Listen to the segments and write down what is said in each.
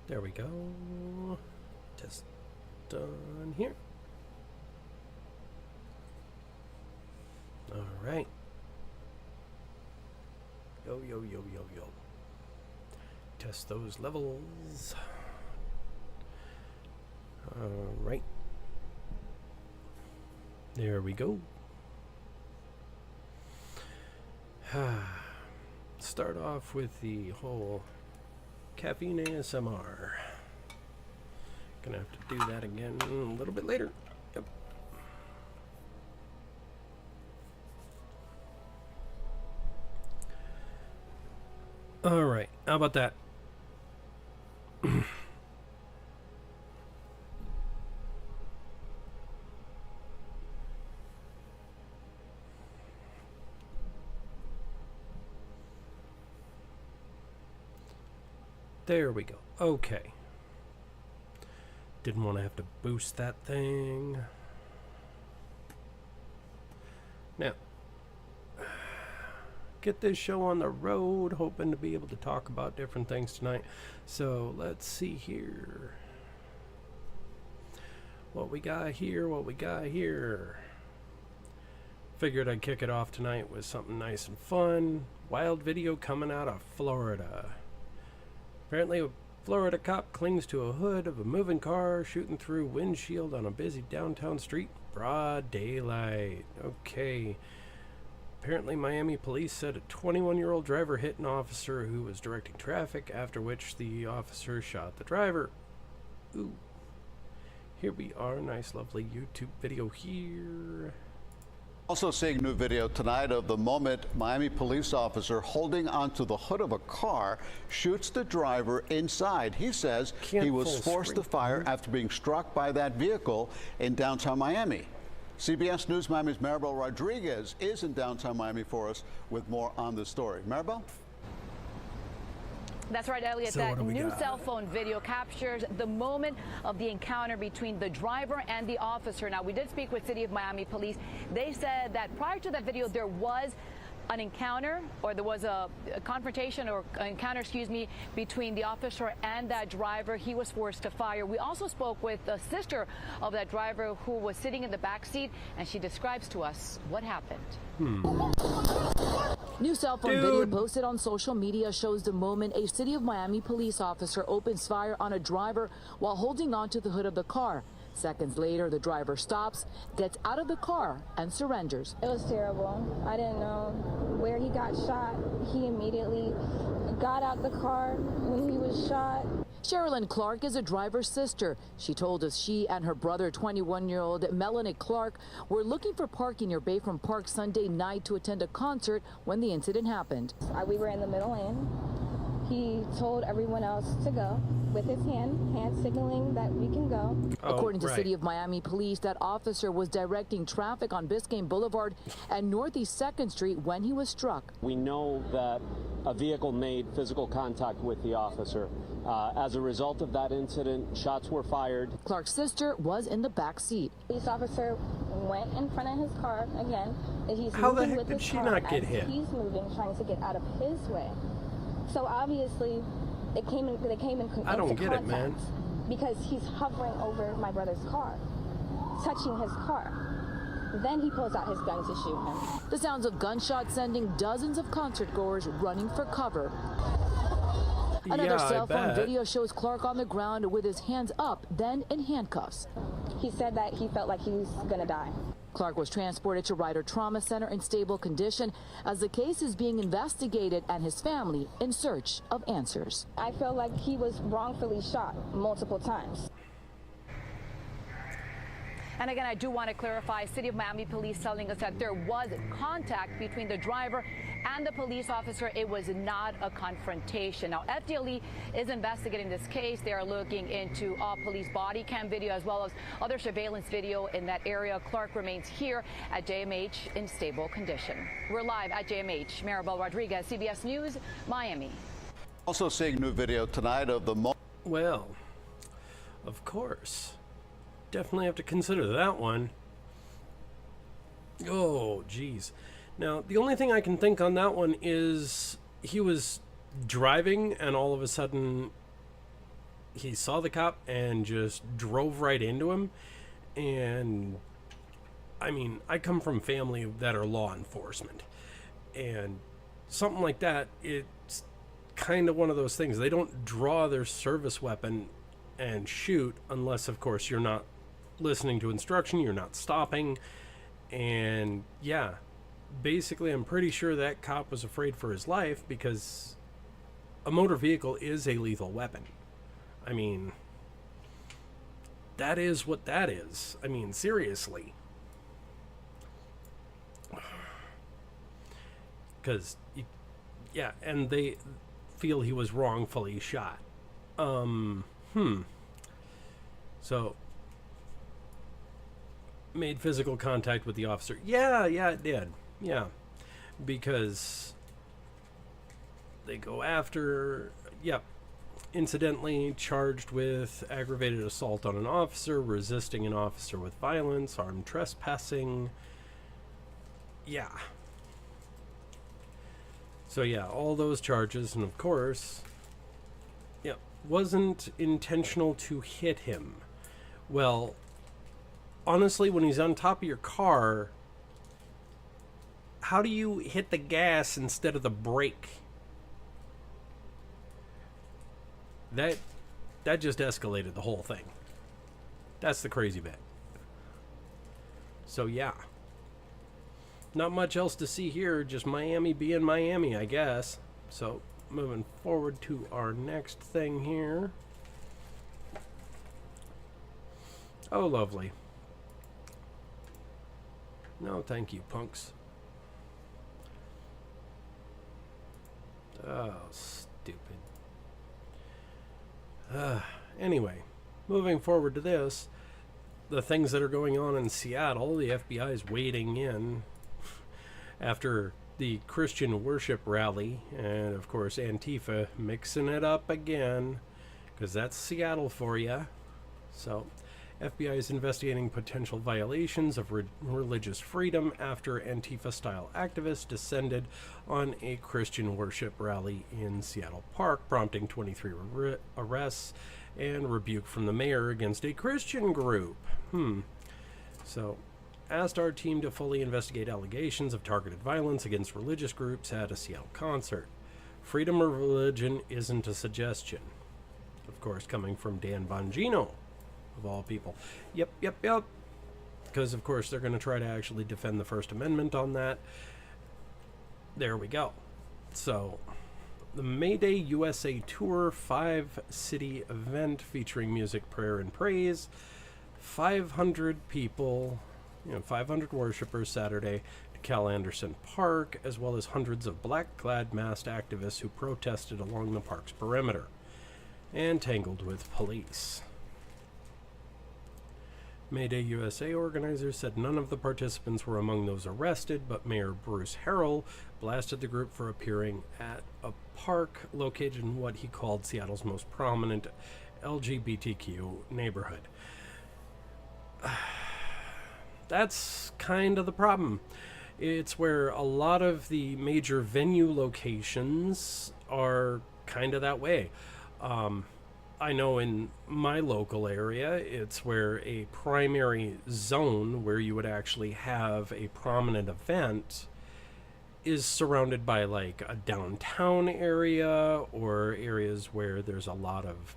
There we go. Test done here. All right. Yo, yo, yo, yo, yo. Test those levels. All right. There we go. Start off with the whole caffeine ASMR. Gonna have to do that again a little bit later. Yep. All right. How about that? There we go. Okay. Didn't want to have to boost that thing. Now, get this show on the road, hoping to be able to talk about different things tonight. So let's see here. What we got here. Figured I'd kick it off tonight with something nice and fun. Wild video coming out of Florida. Apparently a Florida cop clings to a hood of a moving car, shooting through windshield on a busy downtown street. Broad daylight. Okay. Apparently Miami police said a 21-year-old driver hit an officer who was directing traffic, after which the officer shot the driver. Ooh. Here we are. Nice, lovely YouTube video here. Also seeing new video tonight of the moment Miami police officer holding onto the hood of a car shoots the driver inside. He says he was forced to fire after being struck by that vehicle in downtown Miami. CBS News Miami's Maribel Rodriguez is in downtown Miami for us with more on this story. Maribel? That's right, Elliot. That new cell phone video captures the moment of the encounter between the driver and the officer. Now, we did speak with City of Miami Police. They said that prior to that video, there was an encounter, or there was a confrontation or encounter, excuse me, between the officer and that driver. He was forced to fire. We also spoke with the sister of that driver who was sitting in the back seat, and she describes to us what happened. New cell phone video posted on social media shows the moment a City of Miami police officer opens fire on a driver while holding onto the hood of the car. Seconds later, the driver stops, gets out of the car, and surrenders. It was terrible. I didn't know where he got shot. He immediately got out the car when he was shot. Sherilyn Clark is a driver's sister. She told us she and her brother, 21-year-old Melanie Clark, were looking for parking near Bayfront Park Sunday night to attend a concert when the incident happened. We were in the middle lane. He told everyone else to go with his hand signaling that we can go. According to City of Miami Police, that officer was directing traffic on Biscayne Boulevard and Northeast 2nd Street when he was struck. We know that a vehicle made physical contact with the officer. As a result of that incident, shots were fired. Clark's sister was in the back seat. Police officer went in front of his car again. How the heck did she not get hit? He's moving, trying to get out of his way. So obviously, they came in I don't get it, man. Because he's hovering over my brother's car, touching his car. Then he pulls out his gun to shoot him. The sounds of gunshots sending dozens of concertgoers running for cover. Another cell phone video shows Clark on the ground with his hands up, then in handcuffs. He said that he felt like he was gonna die. Clark was transported to Ryder Trauma Center in stable condition as the case is being investigated and his family in search of answers. I feel like he was wrongfully shot multiple times. And again, I do want to clarify, City of Miami Police telling us that there was contact between the driver and the police officer. It was not a confrontation. Now, FDLE is investigating this case. They are looking into all police body cam video as well as other surveillance video in that area. Clark remains here at JMH in stable condition. We're live at JMH. Maribel Rodriguez, CBS News, Miami. Also seeing new video tonight of the Well, of course. Definitely have to consider that one. Oh, geez. Now, the only thing I can think on that one is he was driving and all of a sudden he saw the cop and just drove right into him. And I mean, I come from family that are law enforcement, and something like that, it's kind of one of those things. They don't draw their service weapon and shoot unless, of course, you're not listening to instruction, you're not stopping. And yeah, basically, I'm pretty sure that cop was afraid for his life, because a motor vehicle is a lethal weapon. I mean, that is what that is. I mean, seriously. Because, yeah, and they feel he was wrongfully shot. So, made physical contact with the officer. Yeah, it did. Yeah. Because they go after, incidentally charged with aggravated assault on an officer, resisting an officer with violence, armed trespassing. Yeah. So yeah, all those charges, and of course, wasn't intentional to hit him. Well, honestly, when he's on top of your car, how do you hit the gas instead of the brake? That just escalated the whole thing. That's the crazy bit. So yeah. Not much else to see here, just Miami being Miami, I guess. So, moving forward to our next thing here. Oh, lovely. No, thank you, punks. Oh, stupid. Anyway, moving forward to this. The things that are going on in Seattle, the FBI is wading in after the Christian worship rally, and of course Antifa mixing it up again, because that's Seattle for you. So, FBI is investigating potential violations of religious freedom after Antifa-style activists descended on a Christian worship rally in Seattle Park, prompting 23 arrests and rebuke from the mayor against a Christian group. So, asked our team to fully investigate allegations of targeted violence against religious groups at a Seattle concert. Freedom of religion isn't a suggestion. Of course, coming from Dan Bongino, of all people. Yep. Because, of course, they're going to try to actually defend the First Amendment on that. There we go. So, the Mayday USA Tour 5-city event featuring music, prayer, and praise. 500 people, 500 worshipers Saturday to Cal Anderson Park, as well as hundreds of black-clad masked activists who protested along the park's perimeter and tangled with police. Mayday USA organizers said none of the participants were among those arrested, but Mayor Bruce Harrell blasted the group for appearing at a park located in what he called Seattle's most prominent LGBTQ neighborhood. That's kind of the problem. It's where a lot of the major venue locations are kind of that way. I know in my local area, it's where a primary zone where you would actually have a prominent event is surrounded by like a downtown area or areas where there's a lot of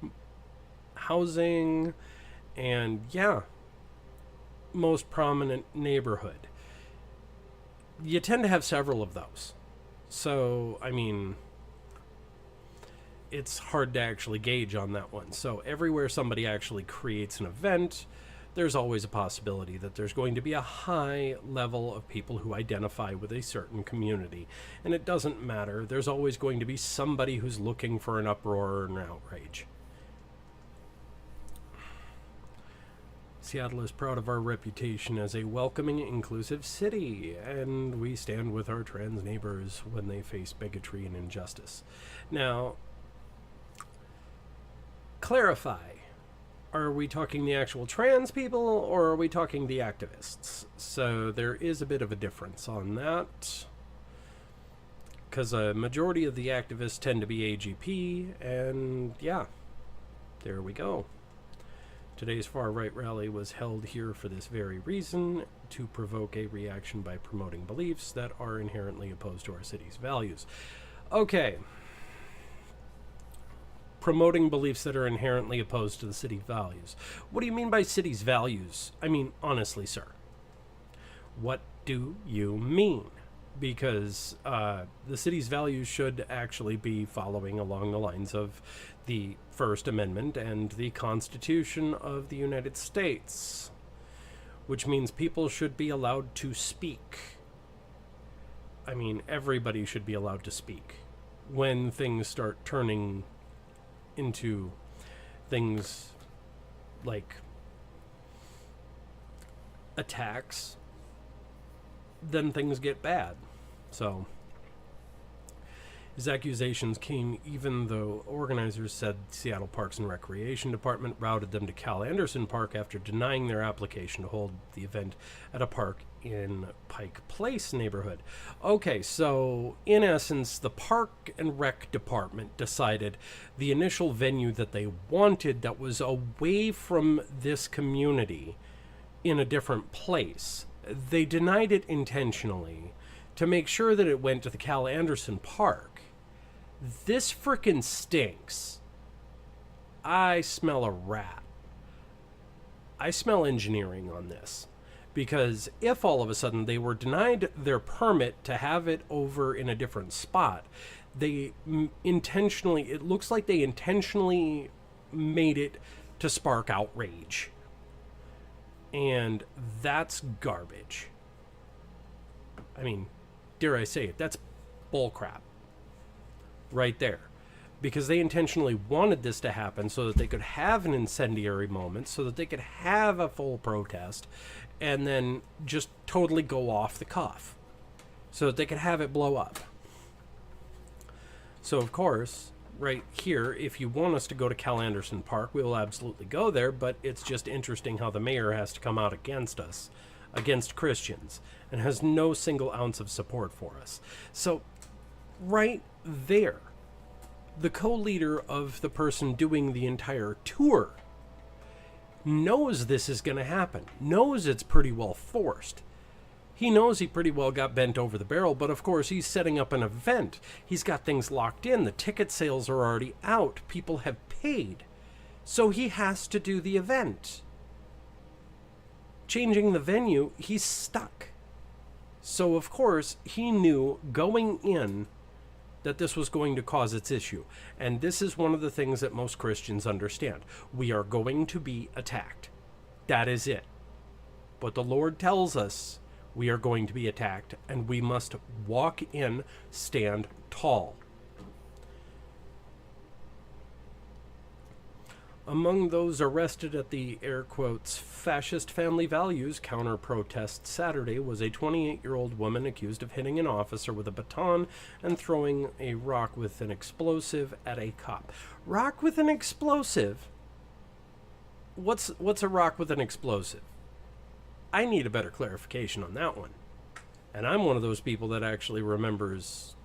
housing and most prominent neighborhood. You tend to have several of those. So, I mean, it's hard to actually gauge on that one. So everywhere somebody actually creates an event, there's always a possibility that there's going to be a high level of people who identify with a certain community. And it doesn't matter. There's always going to be somebody who's looking for an uproar or an outrage. Seattle is proud of our reputation as a welcoming, inclusive city, and we stand with our trans neighbors when they face bigotry and injustice. Now, clarify. Are we talking the actual trans people, or are we talking the activists? So there is a bit of a difference on that, because a majority of the activists tend to be AGP, and there we go. Today's far-right rally was held here for this very reason, to provoke a reaction by promoting beliefs that are inherently opposed to our city's values. Okay. Promoting beliefs that are inherently opposed to the city's values. What do you mean by city's values? I mean, honestly, sir. What do you mean? Because the city's values should actually be following along the lines of the First Amendment and the Constitution of the United States, which means people should be allowed to speak. I mean, everybody should be allowed to speak. When things start turning into things like attacks, then things get bad. So his accusations came even though organizers said Seattle Parks and Recreation Department routed them to Cal Anderson Park after denying their application to hold the event at a park in Pike Place neighborhood. Okay, so in essence, the Park and Rec Department decided the initial venue that they wanted that was away from this community in a different place, they denied it intentionally to make sure that it went to the Cal Anderson Park. This frickin' stinks. I smell a rat. I smell engineering on this. Because if all of a sudden they were denied their permit to have it over in a different spot, they intentionally, it looks like they intentionally made it to spark outrage. And that's garbage. I mean, dare I say it, that's bullcrap. Right there. Because they intentionally wanted this to happen so that they could have an incendiary moment, so that they could have a full protest, and then just totally go off the cuff. So that they could have it blow up. So, of course, right here, if you want us to go to Cal Anderson Park, we will absolutely go there, but it's just interesting how the mayor has to come out against us, against Christians, and has no single ounce of support for us. So, right there, the co-leader of the person doing the entire tour knows this is going to happen, knows it's pretty well forced. He knows he pretty well got bent over the barrel, but of course he's setting up an event. He's got things locked in. The ticket sales are already out. People have paid. So he has to do the event. Changing the venue, he's stuck. So of course he knew going in that this was going to cause its issue. And this is one of the things that most Christians understand. We are going to be attacked. That is it. But the Lord tells us we are going to be attacked, and we must walk in, stand tall. Among those arrested at the, air quotes, fascist family values counter-protest Saturday was a 28-year-old woman accused of hitting an officer with a baton and throwing a rock with an explosive at a cop. Rock with an explosive? What's a rock with an explosive? I need a better clarification on that one. And I'm one of those people that actually remembers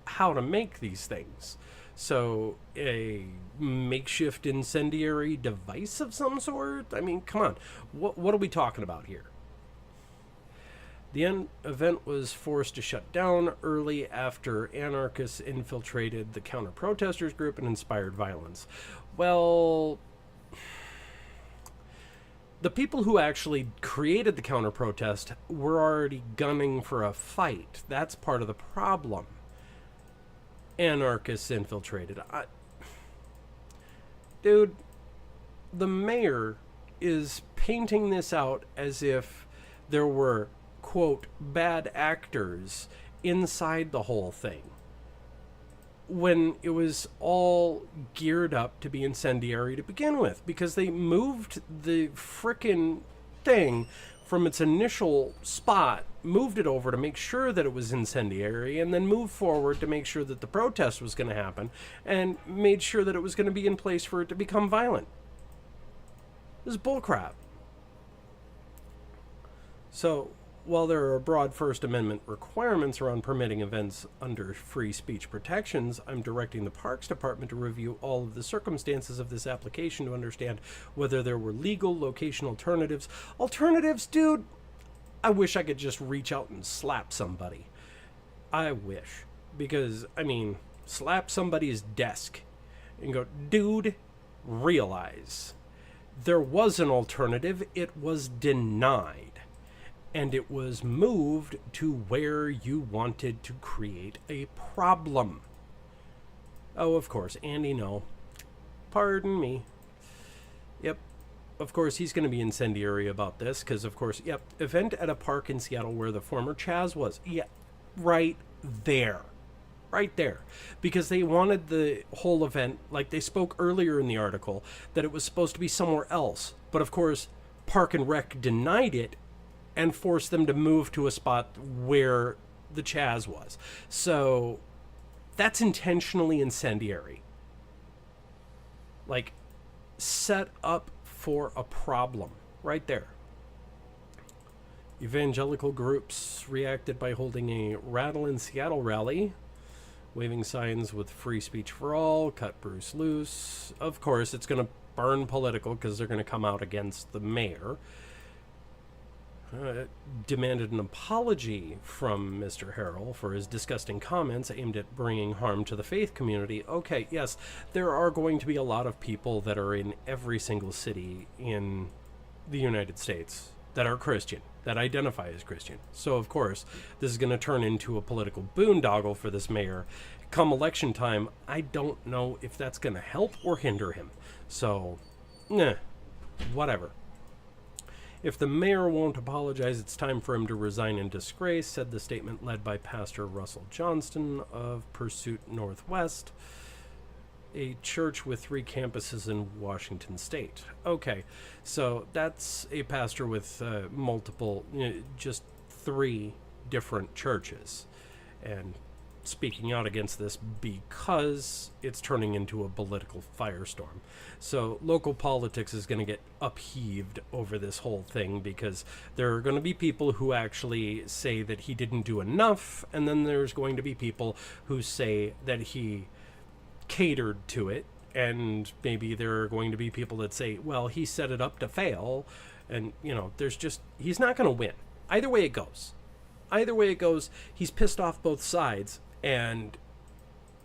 how to make these things. So, a makeshift incendiary device of some sort? I mean, come on. What are we talking about here? The event was forced to shut down early after anarchists infiltrated the counter-protesters group and inspired violence. Well, the people who actually created the counter-protest were already gunning for a fight. That's part of the problem. Anarchists infiltrated. Dude, the mayor is painting this out as if there were, quote, bad actors inside the whole thing, when it was all geared up to be incendiary to begin with, because they moved the frickin' thing from its initial spot, moved it over to make sure that it was incendiary, and then moved forward to make sure that the protest was going to happen, and made sure that it was going to be in place for it to become violent. This is bullcrap. So, while there are broad First Amendment requirements around permitting events under free speech protections, I'm directing the Parks Department to review all of the circumstances of this application to understand whether there were legal location alternatives. Alternatives, dude? I wish I could just reach out and slap somebody. I wish. Because, I mean, slap somebody's desk and go, dude, realize there was an alternative. It was denied. And it was moved to where you wanted to create a problem. Oh, of course, Andy, no. Pardon me. Yep. Of course, he's going to be incendiary about this, because, of course, yep, event at a park in Seattle where the former Chaz was. Yeah, right there. Right there. Because they wanted the whole event, like they spoke earlier in the article, that it was supposed to be somewhere else. But, of course, Park and Rec denied it and forced them to move to a spot where the Chaz was. So that's intentionally incendiary. Like, set up for a problem right there. Evangelical groups reacted by holding a Rattle in Seattle rally, waving signs with free speech for all, cut Bruce loose. Of course, it's going to burn political because they're going to come out against the mayor. Demanded an apology from Mr. Harrell for his disgusting comments aimed at bringing harm to the faith community. Okay, yes, there are going to be a lot of people that are in every single city in the United States that are Christian, that identify as Christian. So, of course, this is going to turn into a political boondoggle for this mayor. Come election time, I don't know if that's going to help or hinder him. So, whatever. If the mayor won't apologize, it's time for him to resign in disgrace, said the statement led by Pastor Russell Johnston of Pursuit Northwest, a church with 3 campuses in Washington State. Okay, so that's a pastor with multiple, just 3 different churches. And speaking out against this because it's turning into a political firestorm. So local politics is going to get upheaved over this whole thing because there are going to be people who actually say that he didn't do enough, and then there's going to be people who say that he catered to it, and maybe there are going to be people that say, well, he set it up to fail, and, there's just, he's not going to win. Either way it goes. He's pissed off both sides, and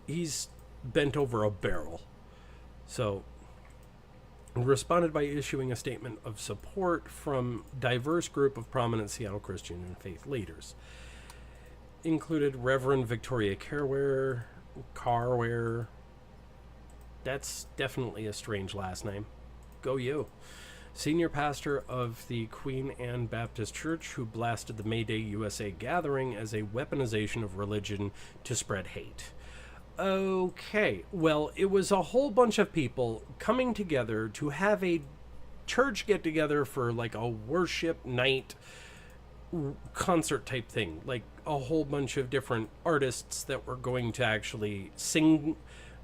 he's bent over a barrel. So, responded by issuing a statement of support from diverse group of prominent Seattle Christian and faith leaders. Included Reverend Victoria Carware. That's definitely a strange last name. Go you. Senior pastor of the Queen Anne Baptist Church, who blasted the May Day USA gathering as a weaponization of religion to spread hate. Okay, well, it was a whole bunch of people coming together to have a church get-together for, like, a worship night concert type thing. Like, a whole bunch of different artists that were going to actually sing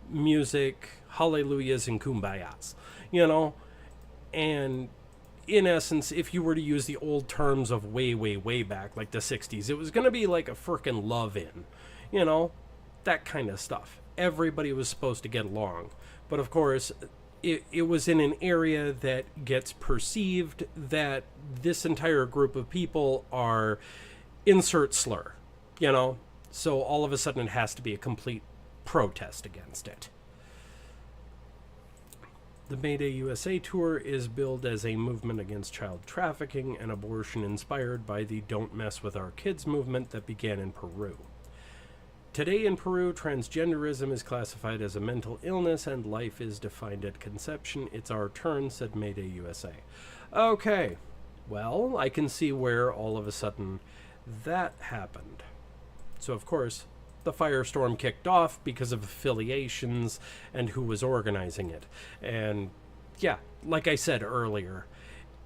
music, hallelujahs, and kumbayas, And in essence, if you were to use the old terms of way, way, way back, like the 60s, it was going to be like a frickin' love-in, that kind of stuff. Everybody was supposed to get along. But of course, it was in an area that gets perceived that this entire group of people are insert slur, So all of a sudden it has to be a complete protest against it. The May Day USA tour is billed as a movement against child trafficking and abortion inspired by the Don't Mess With Our Kids movement that began in Peru. Today in Peru, transgenderism is classified as a mental illness and life is defined at conception. It's our turn, said May Day USA. Okay, well, I can see where all of a sudden that happened. So, of course, the firestorm kicked off because of affiliations and who was organizing it. And yeah, like I said earlier,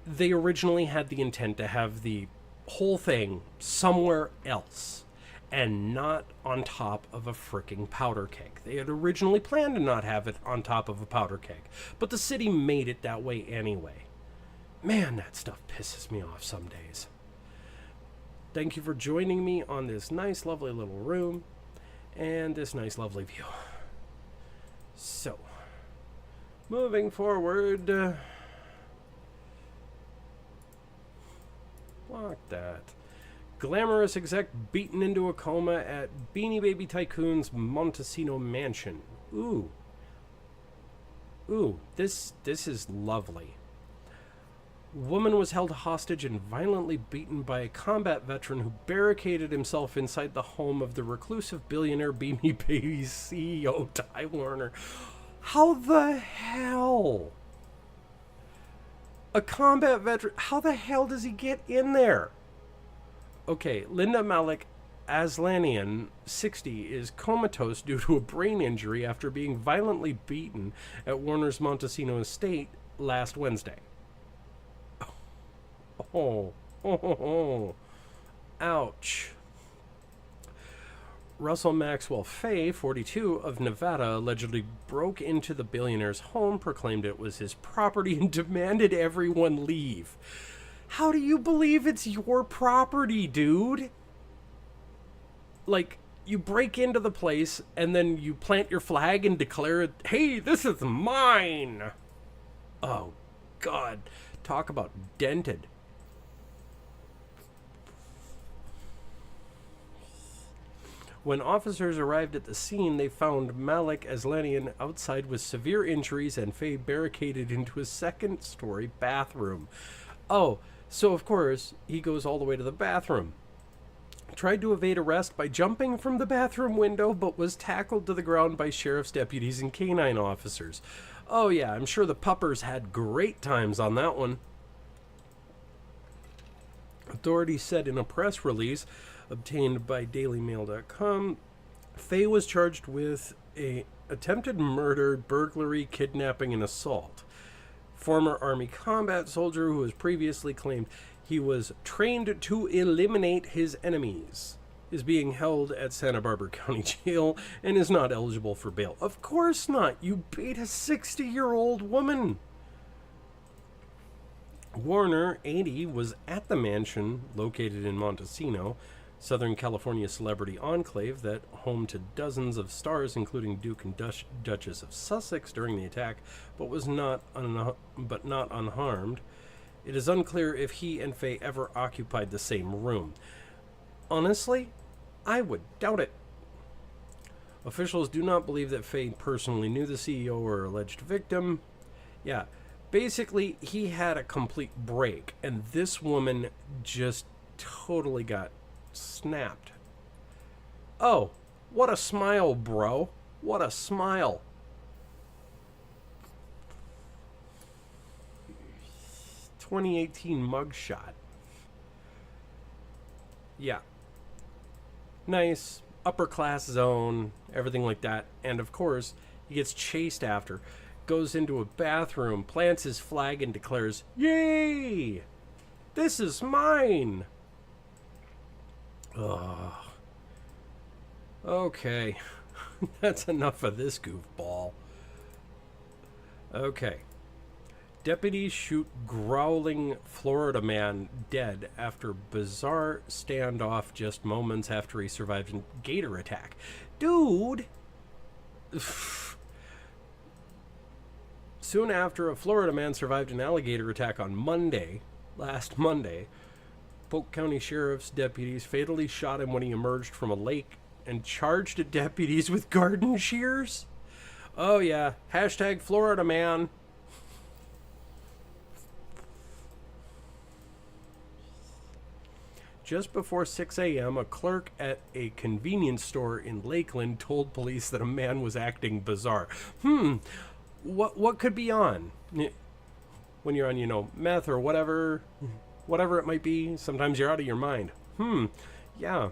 they originally had the intent to have the whole thing somewhere else and not on top of a freaking powder keg. They had originally planned to not have it on top of a powder keg, but the city made it that way anyway. Man, that stuff pisses me off some days. Thank you for joining me on this nice, lovely little room and this nice, lovely view. So, moving forward. Lock that. Glamorous exec beaten into a coma at Beanie Baby Tycoon's Montesino mansion. Ooh. Ooh, this is lovely. Woman was held hostage and violently beaten by a combat veteran who barricaded himself inside the home of the reclusive billionaire Beanie Babies CEO Ty Lerner. How the hell? A combat veteran, how the hell does he get in there? Okay, Linda Malik Aslanian, 60, is comatose due to a brain injury after being violently beaten at Warner's Montesino estate last Wednesday. Oh. Ouch. Russell Maxwell Fay, 42, of Nevada, allegedly broke into the billionaire's home, proclaimed it was his property, and demanded everyone leave. How do you believe it's your property, dude? Like, you break into the place, and then you plant your flag and declare it, hey, this is mine! Oh, God. Talk about dented. When officers arrived at the scene, they found Malik Aslanian outside with severe injuries and Faye barricaded into a second-story bathroom. Oh, so of course, he goes all the way to the bathroom. Tried to evade arrest by jumping from the bathroom window, but was tackled to the ground by sheriff's deputies and canine officers. Oh yeah, I'm sure the puppers had great times on that one. Authorities said in a press release obtained by DailyMail.com, Faye was charged with a attempted murder, burglary, kidnapping, and assault. Former Army combat soldier who has previously claimed he was trained to eliminate his enemies is being held at Santa Barbara County Jail and is not eligible for bail. Of course not. You beat a 60-year-old woman. Warner, 80, was at the mansion located in Montesino, Southern California celebrity enclave that home to dozens of stars, including Duke and Duchess of Sussex, during the attack, but was not unharmed. It is unclear if he and Faye ever occupied the same room. Honestly, I would doubt it. Officials do not believe that Faye personally knew the CEO or alleged victim. Yeah, basically, he had a complete break, and this woman just totally got snapped. Oh, what a smile, bro. What a smile. '18 mugshot. Yeah. Nice, upper class zone, everything like that. And of course, he gets chased after, goes into a bathroom, plants his flag, and declares, "Yay! This is mine!" Ugh. Okay. That's enough of this goofball. Okay. Deputies shoot growling Florida man dead after bizarre standoff just moments after he survived a gator attack. Dude! Soon after, a Florida man survived an alligator attack on last Monday, Polk County Sheriff's deputies fatally shot him when he emerged from a lake and charged deputies with garden shears? Oh yeah, hashtag Florida man. Just before 6 a.m., a clerk at a convenience store in Lakeland told police that a man was acting bizarre. What could be on? When you're on, meth or whatever it might be, sometimes you're out of your mind. Yeah.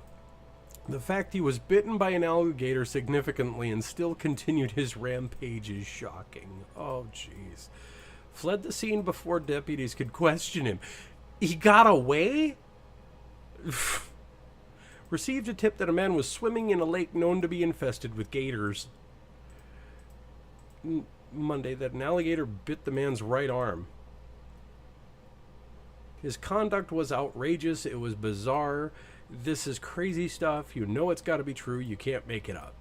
The fact he was bitten by an alligator significantly and still continued his rampage is shocking. Oh, jeez. Fled the scene before deputies could question him. He got away? Received a tip that a man was swimming in a lake known to be infested with gators. Monday, that an alligator bit the man's right arm. His conduct was outrageous. It was bizarre. This is crazy stuff. You know it's got to be true. You can't make it up.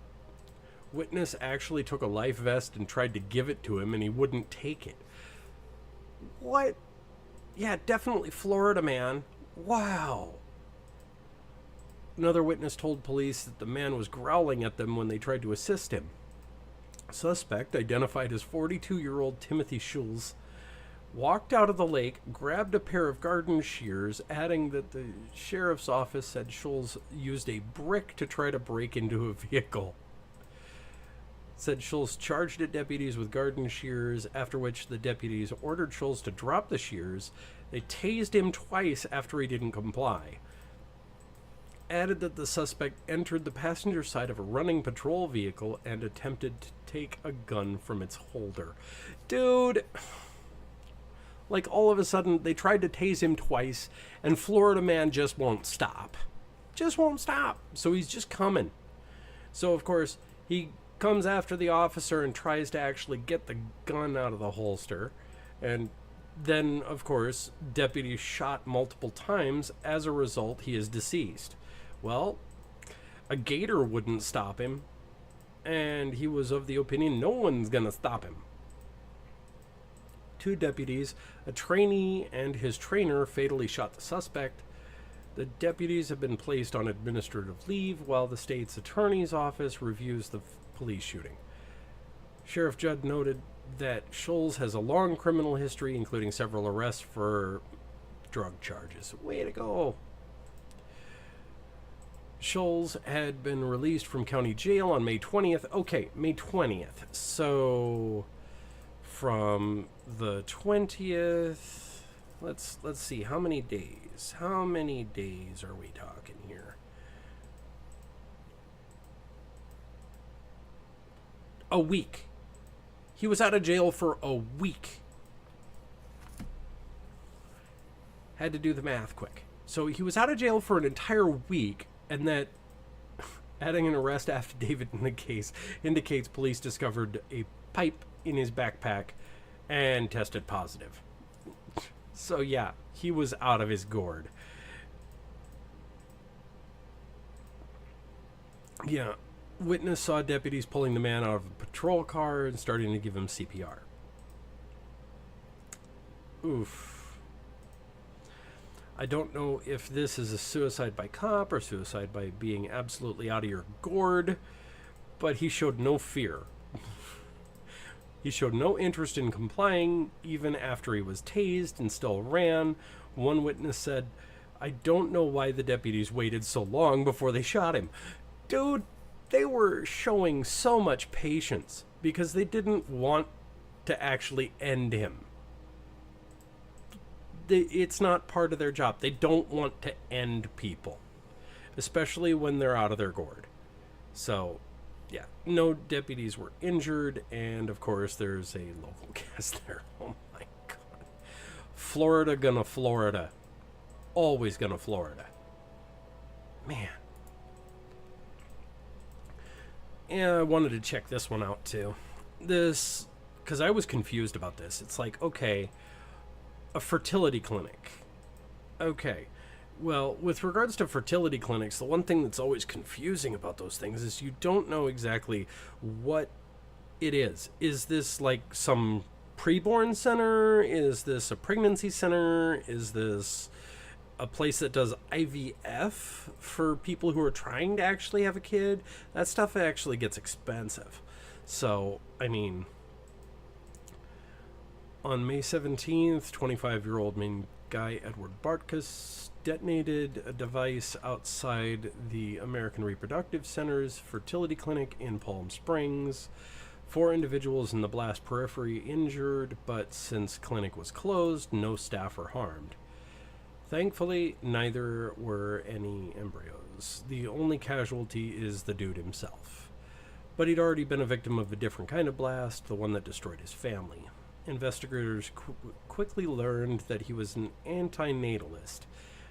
Witness actually took a life vest and tried to give it to him, and he wouldn't take it. What? Yeah, definitely Florida man. Wow. Another witness told police that the man was growling at them when they tried to assist him. Suspect, identified as 42-year-old Timothy Schulz, walked out of the lake, grabbed a pair of garden shears, adding that the sheriff's office said Schulz used a brick to try to break into a vehicle. Said Schulz charged at deputies with garden shears, after which the deputies ordered Schulz to drop the shears. They tased him twice after he didn't comply. Added that the suspect entered the passenger side of a running patrol vehicle and attempted to take a gun from its holder. Dude, like all of a sudden they tried to tase him twice and Florida man just won't stop. Just won't stop. So he's just coming. So of course he comes after the officer and tries to actually get the gun out of the holster. And then of course deputies shot multiple times. As a result, he is deceased. Well, a gator wouldn't stop him, and he was of the opinion no one's gonna stop him. 2 deputies, a trainee and his trainer, fatally shot the suspect. The deputies have been placed on administrative leave while the state's attorney's office reviews the police shooting. Sheriff Judd noted that Schulz has a long criminal history, including several arrests for drug charges. Way to go. Schulz had been released from county jail on May 20th. Okay, May 20th. So from the 20th, let's see, how many days? How many days are we talking here? A week. He was out of jail for a week. Had to do the math quick. So he was out of jail for an entire week. And that adding an arrest affidavit in the case indicates police discovered a pipe in his backpack and tested positive. So yeah, he was out of his gourd. Yeah, witness saw deputies pulling the man out of a patrol car and starting to give him CPR. Oof. I don't know if this is a suicide by cop or suicide by being absolutely out of your gourd, but he showed no fear. He showed no interest in complying even after he was tased and still ran. One witness said, "I don't know why the deputies waited so long before they shot him." Dude, they were showing so much patience because they didn't want to actually end him. It's not part of their job. They don't want to end people, especially when they're out of their gourd. So, yeah, no deputies were injured, and of course there's a local gas there. Oh my god. Florida gonna Florida. Always gonna Florida. Man. And I wanted to check this one out too. This, because I was confused about this. It's like, okay, a fertility clinic. Okay. Well, with regards to fertility clinics, the one thing that's always confusing about those things is you don't know exactly what it is. Is this like some preborn center? Is this a pregnancy center? Is this a place that does IVF for people who are trying to actually have a kid? That stuff actually gets expensive. So, I mean, on May 17th, 25-year-old Maine guy Edward Bartkus detonated a device outside the American Reproductive Center's fertility clinic in Palm Springs. 4 individuals in the blast periphery injured, but since clinic was closed, no staff were harmed. Thankfully, neither were any embryos. The only casualty is the dude himself. But he'd already been a victim of a different kind of blast, the one that destroyed his family. Investigators quickly learned that he was an antinatalist,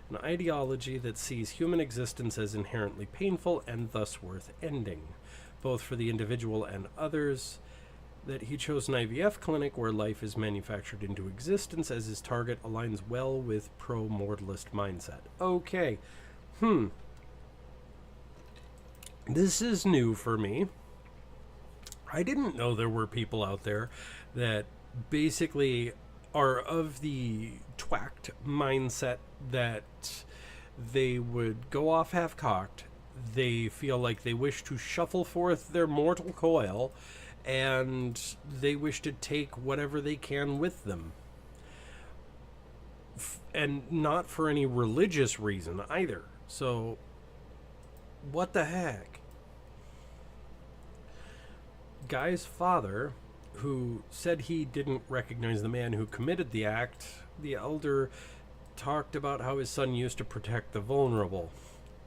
an ideology that sees human existence as inherently painful and thus worth ending, both for the individual and others. That he chose an IVF clinic where life is manufactured into existence as his target aligns well with pro-mortalist mindset. Okay. This is new for me. I didn't know there were people out there that basically are of the twacked mindset that they would go off half-cocked. They feel like they wish to shuffle forth their mortal coil, and they wish to take whatever they can with them. And not for any religious reason either. So, what the heck? Guy's father, who said he didn't recognize the man who committed the act, the elder talked about how his son used to protect the vulnerable.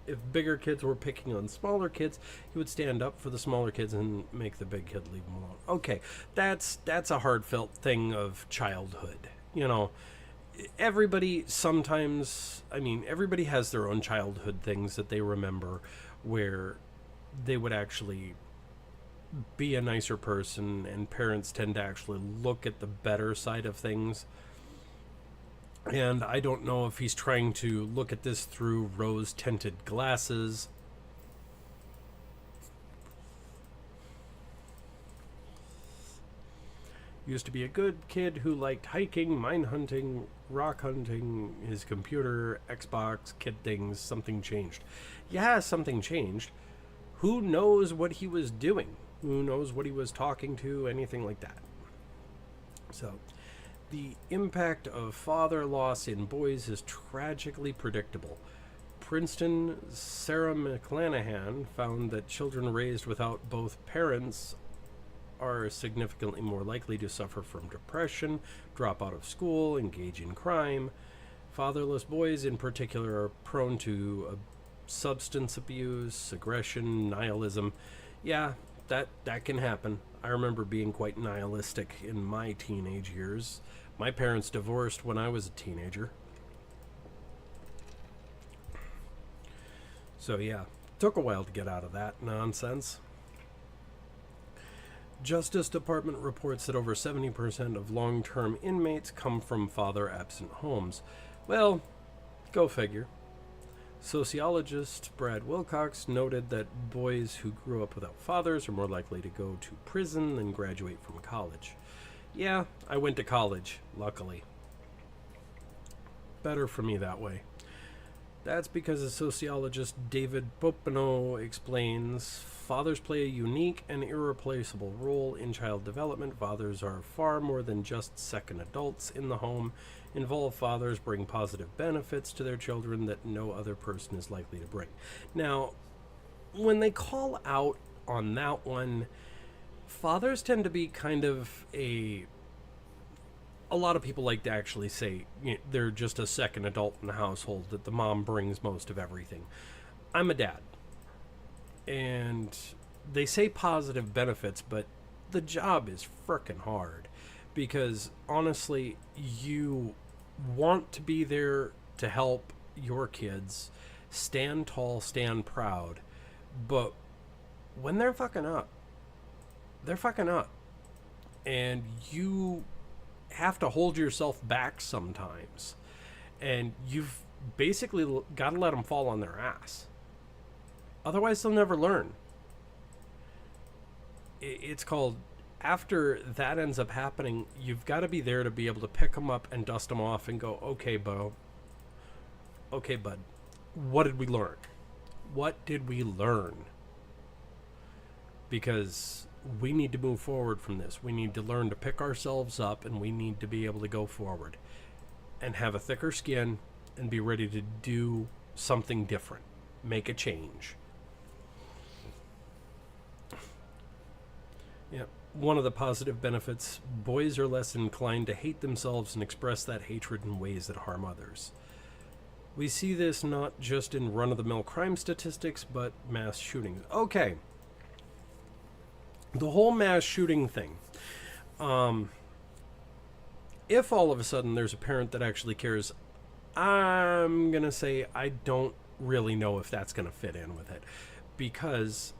If bigger kids were picking on smaller kids, he would stand up for the smaller kids and make the big kid leave them alone. Okay, that's a heartfelt thing of childhood. You know, everybody sometimes, I mean, everybody has their own childhood things that they remember where they would actually be a nicer person, and parents tend to actually look at the better side of things. And I don't know if he's trying to look at this through rose-tinted glasses. Used to be a good kid who liked hiking, mine hunting, rock hunting, his computer, Xbox, kid things. Something changed. Yeah, something changed. Who knows what he was doing? Who knows what he was talking to? Anything like that. So, the impact of father loss in boys is tragically predictable. Princeton Sarah McClanahan found that children raised without both parents are significantly more likely to suffer from depression, drop out of school, engage in crime. Fatherless boys in particular are prone to substance abuse, aggression, nihilism. Yeah, that can happen. I remember being quite nihilistic in my teenage years. My parents divorced when I was a teenager. So yeah, took a while to get out of that nonsense. Justice Department reports that over 70% of long-term inmates come from father-absent homes. Well, go figure. Sociologist Brad Wilcox noted that boys who grew up without fathers are more likely to go to prison than graduate from college. Yeah, I went to college, luckily. Better for me that way. That's because the sociologist David Popenoe explains, fathers play a unique and irreplaceable role in child development. Fathers are far more than just second adults in the home. Involved fathers bring positive benefits to their children that no other person is likely to bring. Now, when they call out on that one, fathers tend to be kind of a lot of people like to actually say, you know, they're just a second adult in the household, that the mom brings most of everything. I'm a dad. And they say positive benefits, but the job is frickin' hard. Because honestly, you want to be there to help your kids stand tall, stand proud. But when they're fucking up, they're fucking up. And you have to hold yourself back sometimes, and you've basically got to let them fall on their ass, otherwise they'll never learn. It's called, after that ends up happening, you've got to be there to be able to pick them up and dust them off and go, okay bud, what did we learn? Because we need to move forward from this. We need to learn to pick ourselves up, and we need to be able to go forward and have a thicker skin and be ready to do something different, make a change. Yeah, one of the positive benefits, boys are less inclined to hate themselves and express that hatred in ways that harm others. We see this not just in run-of-the-mill crime statistics, but mass shootings. Okay. The whole mass shooting thing. If all of a sudden there's a parent that actually cares, I'm going to say I don't really know if that's going to fit in with it. Because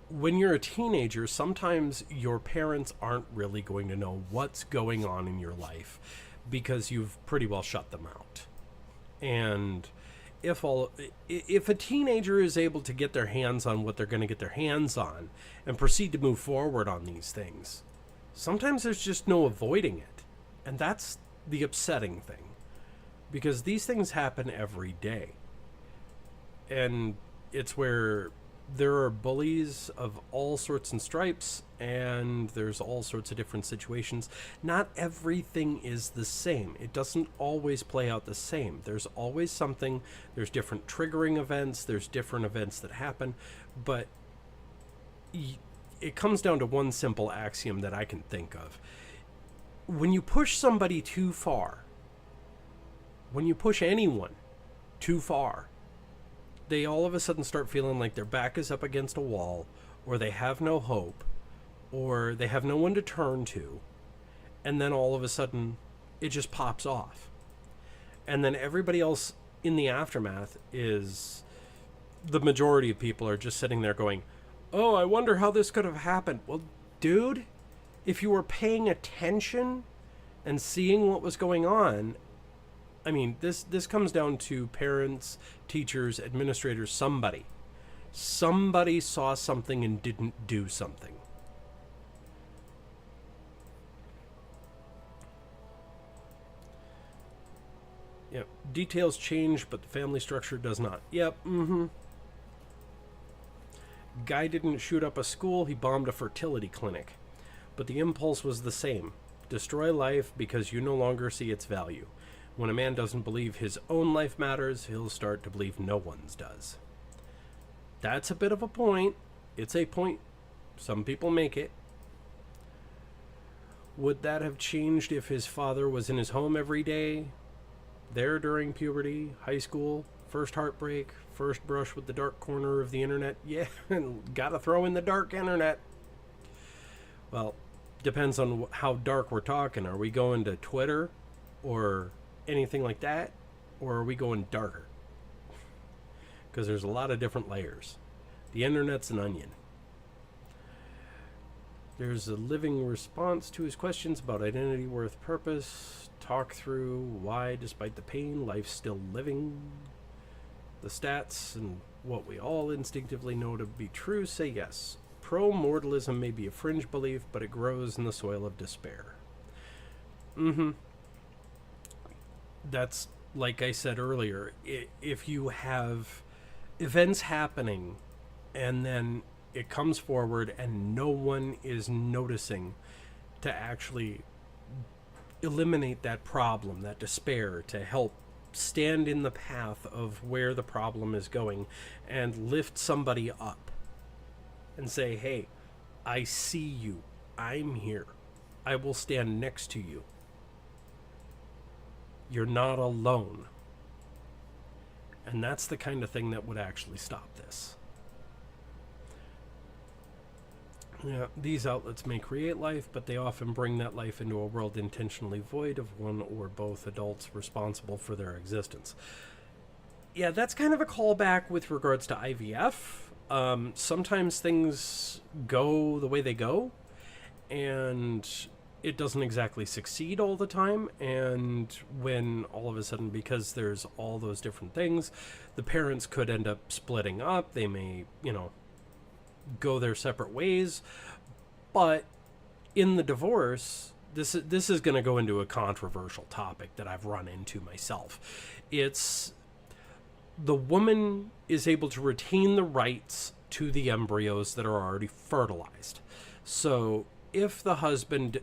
when you're a teenager, sometimes your parents aren't really going to know what's going on in your life because you've pretty well shut them out. And if a teenager is able to get their hands on what they're going to get their hands on and proceed to move forward on these things, sometimes there's just no avoiding it. And that's the upsetting thing, because these things happen every day. And it's where there are bullies of all sorts and stripes, and there's all sorts of different situations. Not everything is the same. It doesn't always play out the same. There's always something. There's different triggering events. There's different events that happen. But it comes down to one simple axiom that I can think of. When you push somebody too far, when you push anyone too far, they all of a sudden start feeling like their back is up against a wall, or they have no hope, or they have no one to turn to, and then all of a sudden it just pops off. And then everybody else in the aftermath is, the majority of people are just sitting there going, oh, I wonder how this could have happened. Well, dude, if you were paying attention and seeing what was going on, I mean, this comes down to parents, teachers, administrators, somebody. Somebody saw something and didn't do something. Yep. Details change, but the family structure does not. Yep. Guy didn't shoot up a school, he bombed a fertility clinic. But the impulse was the same. Destroy life because you no longer see its value. When a man doesn't believe his own life matters, he'll start to believe no one's does. That's a bit of a point. It's a point. Some people make it. Would that have changed if his father was in his home every day? There during puberty, high school, first heartbreak, first brush with the dark corner of the internet? Yeah, gotta throw in the dark internet. Well, depends on how dark we're talking. Are we going to Twitter or anything like that, or are we going darker? Because there's a lot of different layers. The internet's an onion. There's a living response to his questions about identity, worth, purpose. Talk through why, despite the pain, life's still living. The stats and what we all instinctively know to be true say yes. Pro-mortalism may be a fringe belief, but it grows in the soil of despair. That's, like I said earlier, if you have events happening and then it comes forward and no one is noticing to actually eliminate that problem, that despair, to help stand in the path of where the problem is going and lift somebody up and say, hey, I see you. I'm here. I will stand next to you. You're not alone. And that's the kind of thing that would actually stop this. Yeah, these outlets may create life, but they often bring that life into a world intentionally void of one or both adults responsible for their existence. Yeah, that's kind of a callback with regards to IVF. Sometimes things go the way they go, and it doesn't exactly succeed all the time. And when all of a sudden, because there's all those different things, the parents could end up splitting up. They may, go their separate ways. But in the divorce, this is going to go into a controversial topic that I've run into myself. It's the woman is able to retain the rights to the embryos that are already fertilized. So if the husband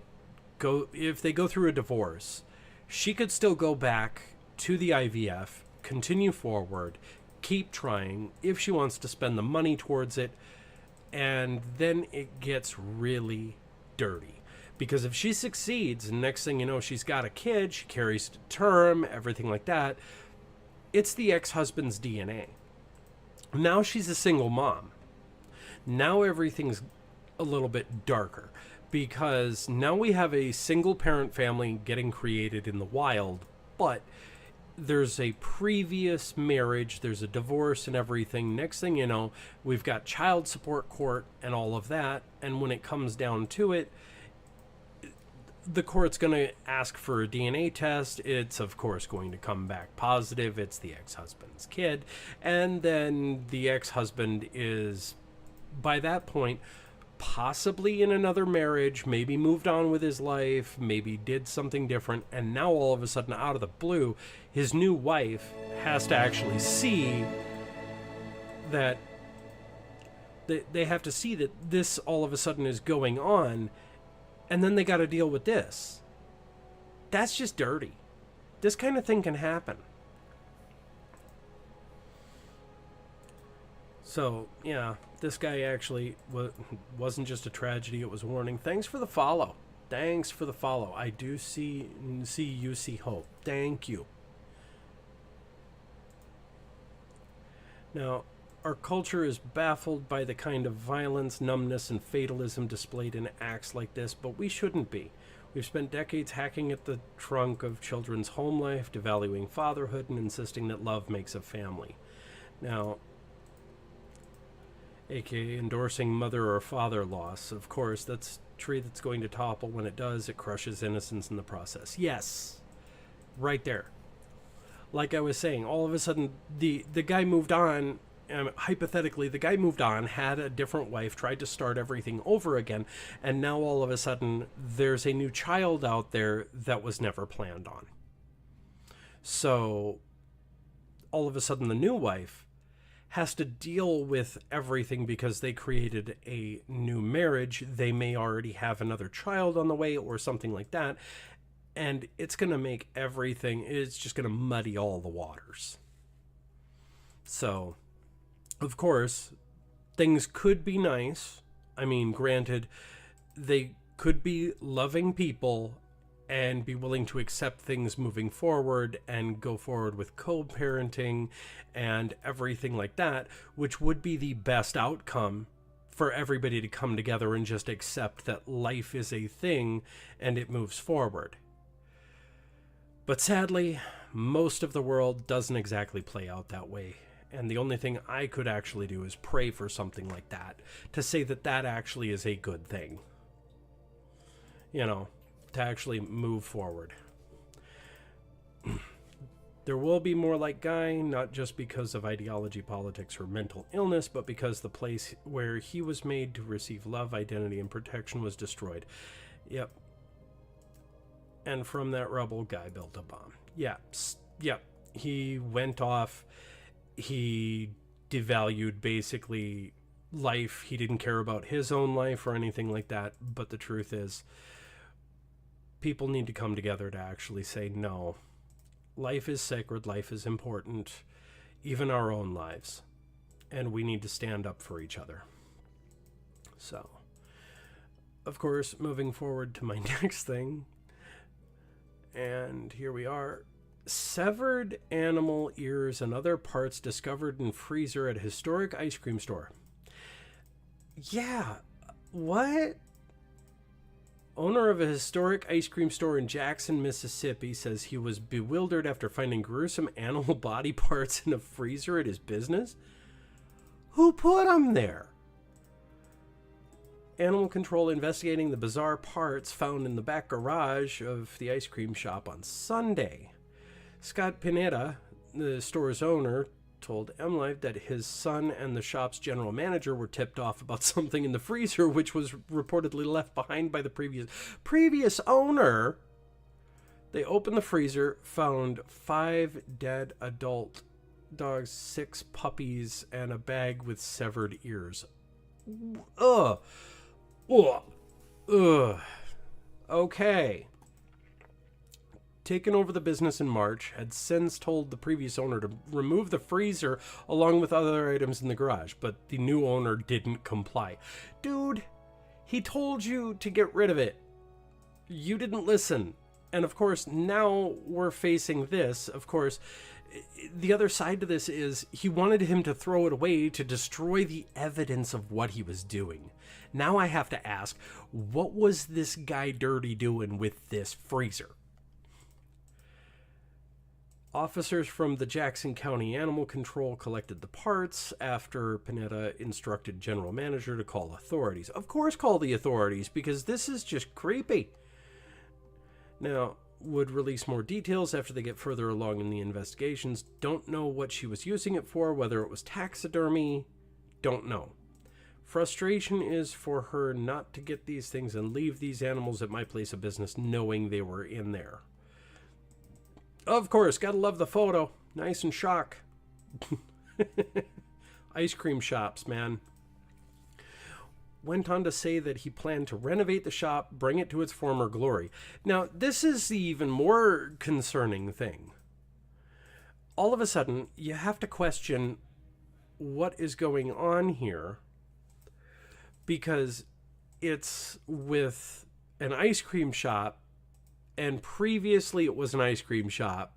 if they go through a divorce, she could still go back to the IVF, continue forward, keep trying if she wants to spend the money towards it. And then it gets really dirty, because if she succeeds, and next thing you know, she's got a kid, she carries to term, everything like that, it's the ex-husband's DNA. Now she's a single mom. Now everything's a little bit darker, because now we have a single parent family getting created in the wild, but there's a previous marriage, there's a divorce and everything. Next thing you know, we've got child support court and all of that. And when it comes down to it, the court's going to ask for a DNA test. It's, of course, going to come back positive. It's the ex-husband's kid. And then the ex-husband is, by that point, possibly in another marriage, maybe moved on with his life, maybe did something different. And now all of a sudden, out of the blue, his new wife has to actually see that they have to see that this all of a sudden is going on. And then they got to deal with this. That's just dirty. This kind of thing can happen. So, yeah, this guy actually wasn't just a tragedy, it was a warning. Thanks for the follow. Thanks for the follow. I do see you see hope. Thank you. Now, our culture is baffled by the kind of violence, numbness, and fatalism displayed in acts like this, but we shouldn't be. We've spent decades hacking at the trunk of children's home life, devaluing fatherhood, and insisting that love makes a family. Now, aka endorsing mother or father loss. Of course, that's a tree that's going to topple. When it does, it crushes innocence in the process. Yes, right there. Like I was saying, all of a sudden, the guy moved on. Hypothetically, the guy moved on, had a different wife, tried to start everything over again, and now all of a sudden there's a new child out there that was never planned on. So all of a sudden the new wife has to deal with everything because they created a new marriage. They may already have another child on the way or something like that, and it's going to make everything, it's just going to muddy all the waters. So of course, things could be nice. I mean, granted, they could be loving people and be willing to accept things moving forward and go forward with co-parenting and everything like that, which would be the best outcome for everybody to come together and just accept that life is a thing and it moves forward. But sadly, most of the world doesn't exactly play out that way. And the only thing I could actually do is pray for something like that, to say that that actually is a good thing. You know, to actually move forward. There will be more like Guy, not just because of ideology, politics, or mental illness, but because the place where he was made to receive love, identity, and protection was destroyed. Yep. And from that rubble, Guy built a bomb. Yep. He went off. He devalued basically life. He didn't care about his own life or anything like that. But the truth is, people need to come together to actually say, no, life is sacred, life is important, even our own lives. And we need to stand up for each other. So, of course, moving forward to my next thing. And here we are. Severed animal ears and other parts discovered in freezer at historic ice cream store. Yeah, what? Owner of a historic ice cream store in Jackson, Mississippi says he was bewildered after finding gruesome animal body parts in a freezer at his business. Who put them there? Animal control investigating the bizarre parts found in the back garage of the ice cream shop on Sunday. Scott Pineda, the store's owner, told MLive that his son and the shop's general manager were tipped off about something in the freezer, which was reportedly left behind by the previous owner. They opened the freezer, found 5 dead adult dogs, 6 puppies, and a bag with severed ears. Ugh. Okay. Taken over the business in March, had since told the previous owner to remove the freezer along with other items in the garage, but the new owner didn't comply. Dude, he told you to get rid of it. You didn't listen. And of course, now we're facing this. Of course, the other side to this is he wanted him to throw it away to destroy the evidence of what he was doing. Now I have to ask, what was this guy dirty doing with this freezer? Officers from the Jackson County Animal Control collected the parts after Pineda instructed general manager to call authorities. Of course, call the authorities, because this is just creepy. Now, would release more details after they get further along in the investigations. Don't know what she was using it for, whether it was taxidermy. Don't know. Frustration is for her not to get these things and leave these animals at my place of business knowing they were in there. Of course, gotta love the photo. Nice and shock. Ice cream shops, man. Went on to say that he planned to renovate the shop, bring it to its former glory. Now, this is the even more concerning thing. All of a sudden, you have to question what is going on here, because it's with an ice cream shop, and previously it was an ice cream shop,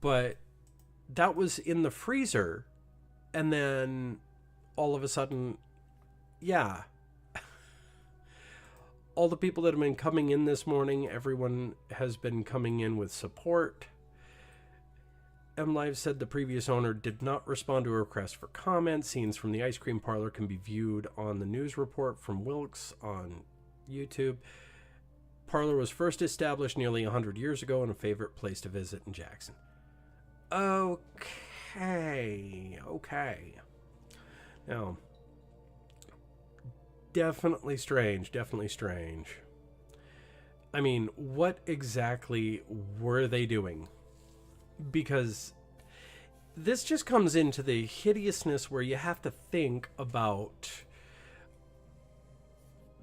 but that was in the freezer, and then all of a sudden, yeah. All the people that have been coming in this morning, everyone has been coming in with support. MLive said the previous owner did not respond to a request for comment. Scenes from the ice cream parlor can be viewed on the news report from Wilkes on YouTube. Parlor was first established nearly 100 years ago and a favorite place to visit in Jackson. Okay. Now, definitely strange. I mean, what exactly were they doing? Because this just comes into the hideousness where you have to think about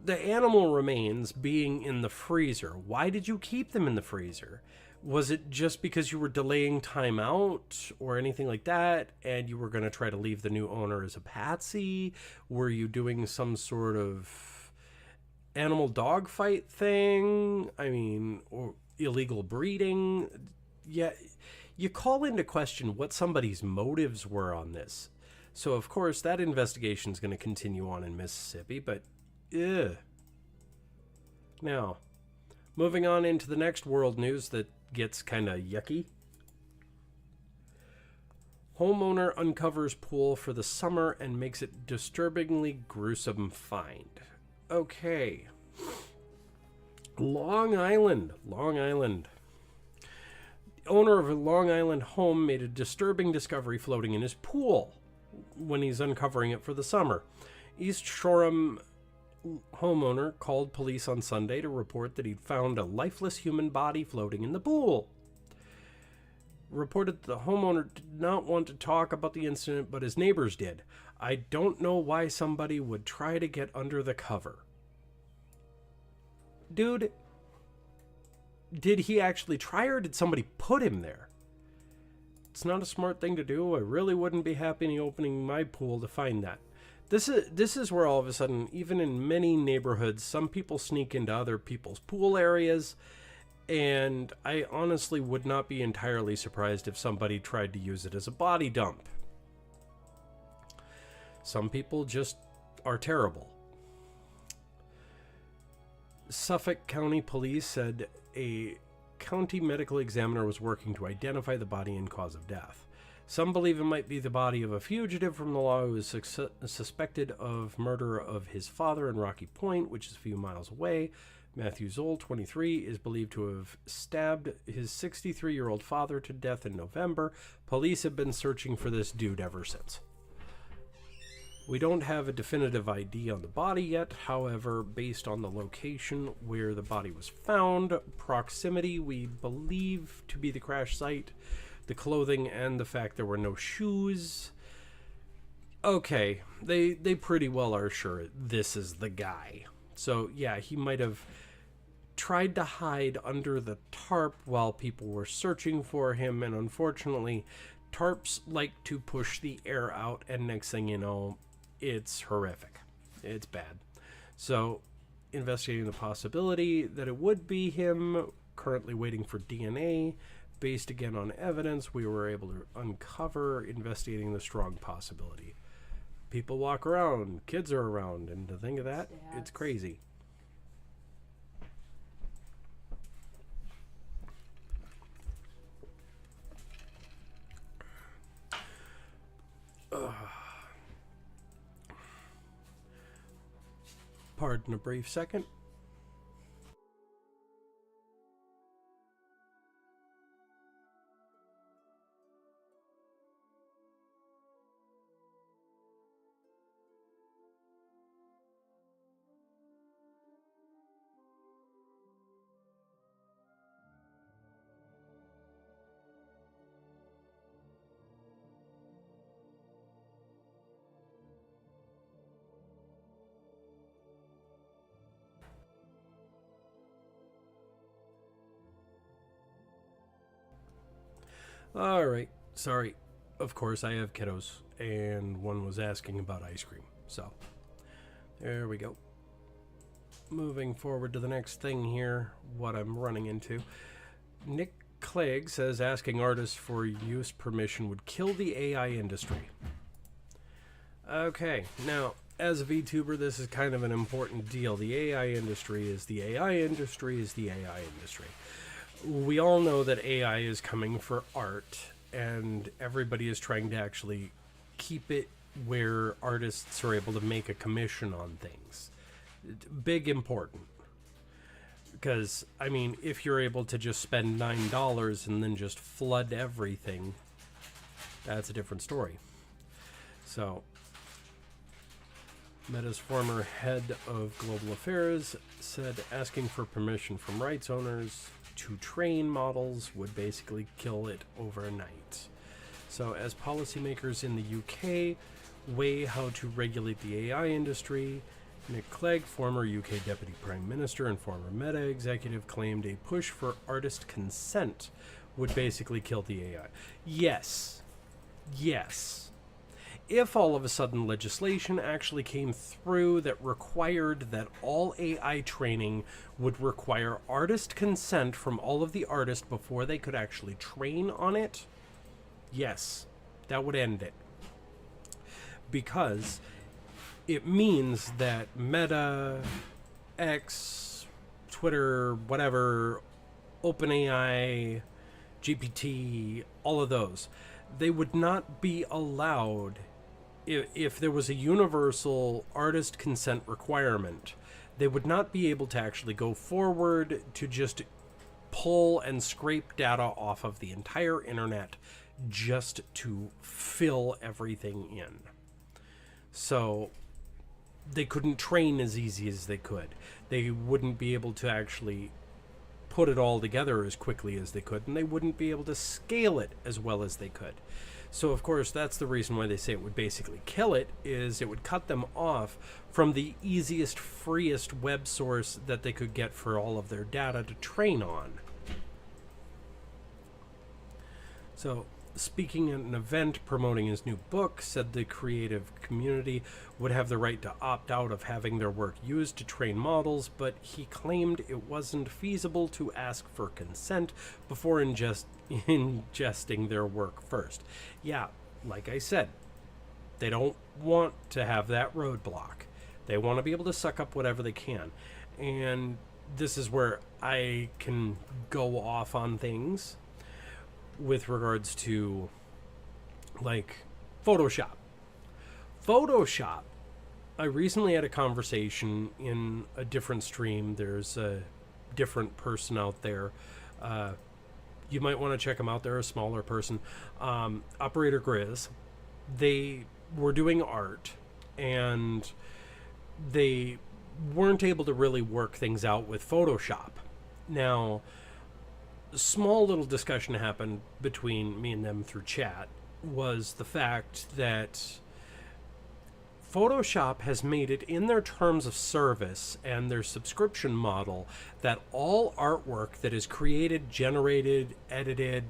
the animal remains being in the freezer. Why did you keep them in the freezer? Was it just because you were delaying time out or anything like that, and you were going to try to leave the new owner as a patsy? Were you doing some sort of animal dogfight thing? I mean, or illegal breeding? Yeah, you call into question what somebody's motives were on this. So, of course, that investigation is going to continue on in Mississippi, but ugh. Now, moving on into the next world news that gets kind of yucky. Homeowner uncovers pool for the summer and makes it disturbingly gruesome find. Okay. Long Island. The owner of a Long Island home made a disturbing discovery floating in his pool when he's uncovering it for the summer. East Shoreham homeowner called police on Sunday to report that he'd found a lifeless human body floating in the pool. Reported that the homeowner did not want to talk about the incident, but his neighbors did. I don't know why somebody would try to get under the cover. Dude, did he actually try, or did somebody put him there? It's not a smart thing to do. I really wouldn't be happy opening my pool to find that. This is where all of a sudden, even in many neighborhoods, some people sneak into other people's pool areas, and I honestly would not be entirely surprised if somebody tried to use it as a body dump. Some people just are terrible. Suffolk County Police said a county medical examiner was working to identify the body and cause of death. Some believe it might be the body of a fugitive from the law who is suspected of murder of his father in Rocky Point, which is a few miles away. Matthew Zoll, 23, is believed to have stabbed his 63-year-old father to death in November. Police have been searching for this dude ever since. We don't have a definitive ID on the body yet. However, based on the location where the body was found, proximity we believe to be the crash site, the clothing, and the fact there were no shoes. Okay, they pretty well are sure this is the guy. So yeah, he might have tried to hide under the tarp while people were searching for him, and unfortunately, tarps like to push the air out, and next thing you know, it's horrific. It's bad. So, investigating the possibility that it would be him, currently waiting for DNA. Based again on evidence we were able to uncover, investigating the strong possibility. People walk around, kids are around, and to think of that, it's crazy. Pardon a brief second. All right. Sorry. Of course, I have kiddos, and one was asking about ice cream. So, there we go. Moving forward to the next thing here, what I'm running into. Nick Clegg says asking artists for use permission would kill the AI industry. Okay, now, as a VTuber, this is kind of an important deal. The AI industry is the AI industry is the AI industry. We all know that AI is coming for art, and everybody is trying to actually keep it where artists are able to make a commission on things. Big important. Because, I mean, if you're able to just spend $9 and then just flood everything, that's a different story. So, Meta's former head of global affairs said asking for permission from rights owners to train models would basically kill it overnight. So, as policymakers in the UK weigh how to regulate the AI industry, Nick Clegg, former UK Deputy Prime Minister and former Meta executive, claimed a push for artist consent would basically kill the AI. Yes. If all of a sudden legislation actually came through that required that all AI training would require artist consent from all of the artists before they could actually train on it, yes, that would end it. Because it means that Meta, X, Twitter, whatever, OpenAI, GPT, all of those, they would not be allowed, if there was a universal artist consent requirement, they would not be able to actually go forward to just pull and scrape data off of the entire internet just to fill everything in. So they couldn't train as easy as they could. They wouldn't be able to actually put it all together as quickly as they could, and they wouldn't be able to scale it as well as they could. So, of course, that's the reason why they say it would basically kill it, is it would cut them off from the easiest, freest web source that they could get for all of their data to train on. So, speaking at an event promoting his new book, said the creative community would have the right to opt out of having their work used to train models, but he claimed it wasn't feasible to ask for consent before ingesting their work first. Yeah, like I said, they don't want to have that roadblock. They want to be able to suck up whatever they can. And this is where I can go off on things with regards to, like, Photoshop. I recently had a conversation in a different stream. There's a different person out there. You might want to check them out. They're a smaller person. Operator Grizz. They were doing art, and they weren't able to really work things out with Photoshop. Now, a small little discussion happened between me and them through chat was the fact that Photoshop has made it in their terms of service and their subscription model that all artwork that is created, generated, edited,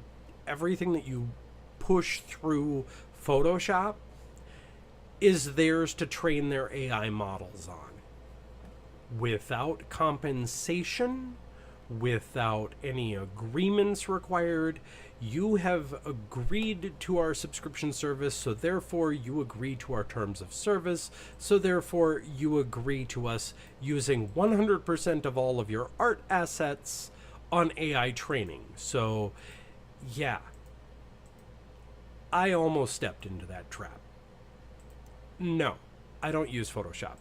everything that you push through Photoshop is theirs to train their AI models on. Without compensation, without any agreements required. You have agreed to our subscription service, so therefore you agree to our terms of service, so therefore you agree to us using 100% of all of your art assets on AI training. So, yeah. I almost stepped into that trap. No, I don't use Photoshop.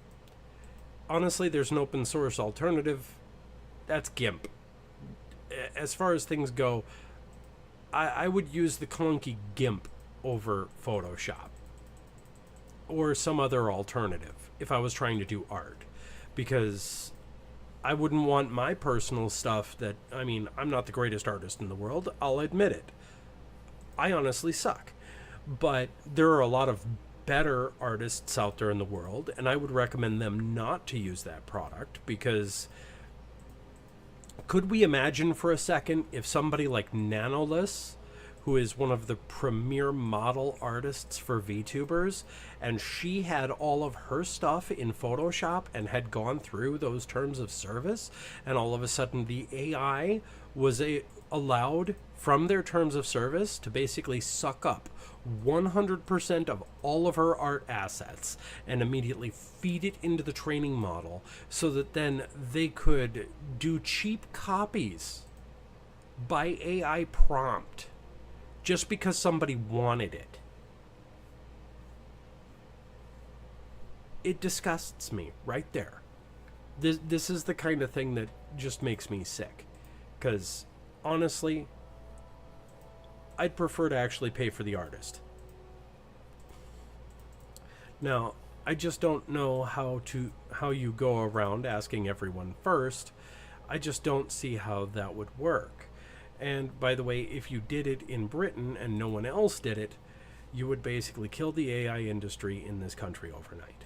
Honestly, there's an open source alternative. That's GIMP. As far as things go, I would use the clunky GIMP over Photoshop or some other alternative if I was trying to do art, because I wouldn't want my personal stuff that, I mean, I'm not the greatest artist in the world, I'll admit it. I honestly suck. But there are a lot of better artists out there in the world, and I would recommend them not to use that product, because could we imagine for a second if somebody like Nanoless who is one of the premier model artists for VTubers, and she had all of her stuff in Photoshop and had gone through those terms of service, and all of a sudden the AI was allowed from their terms of service to basically suck up 100% of all of her art assets and immediately feed it into the training model so that then they could do cheap copies by AI prompt just because somebody wanted it. It disgusts me right there. This is the kind of thing that just makes me sick. Because honestly, I'd prefer to actually pay for the artist. Now, I just don't know how you go around asking everyone first. I just don't see how that would work. And by the way, if you did it in Britain and no one else did it, you would basically kill the AI industry in this country overnight.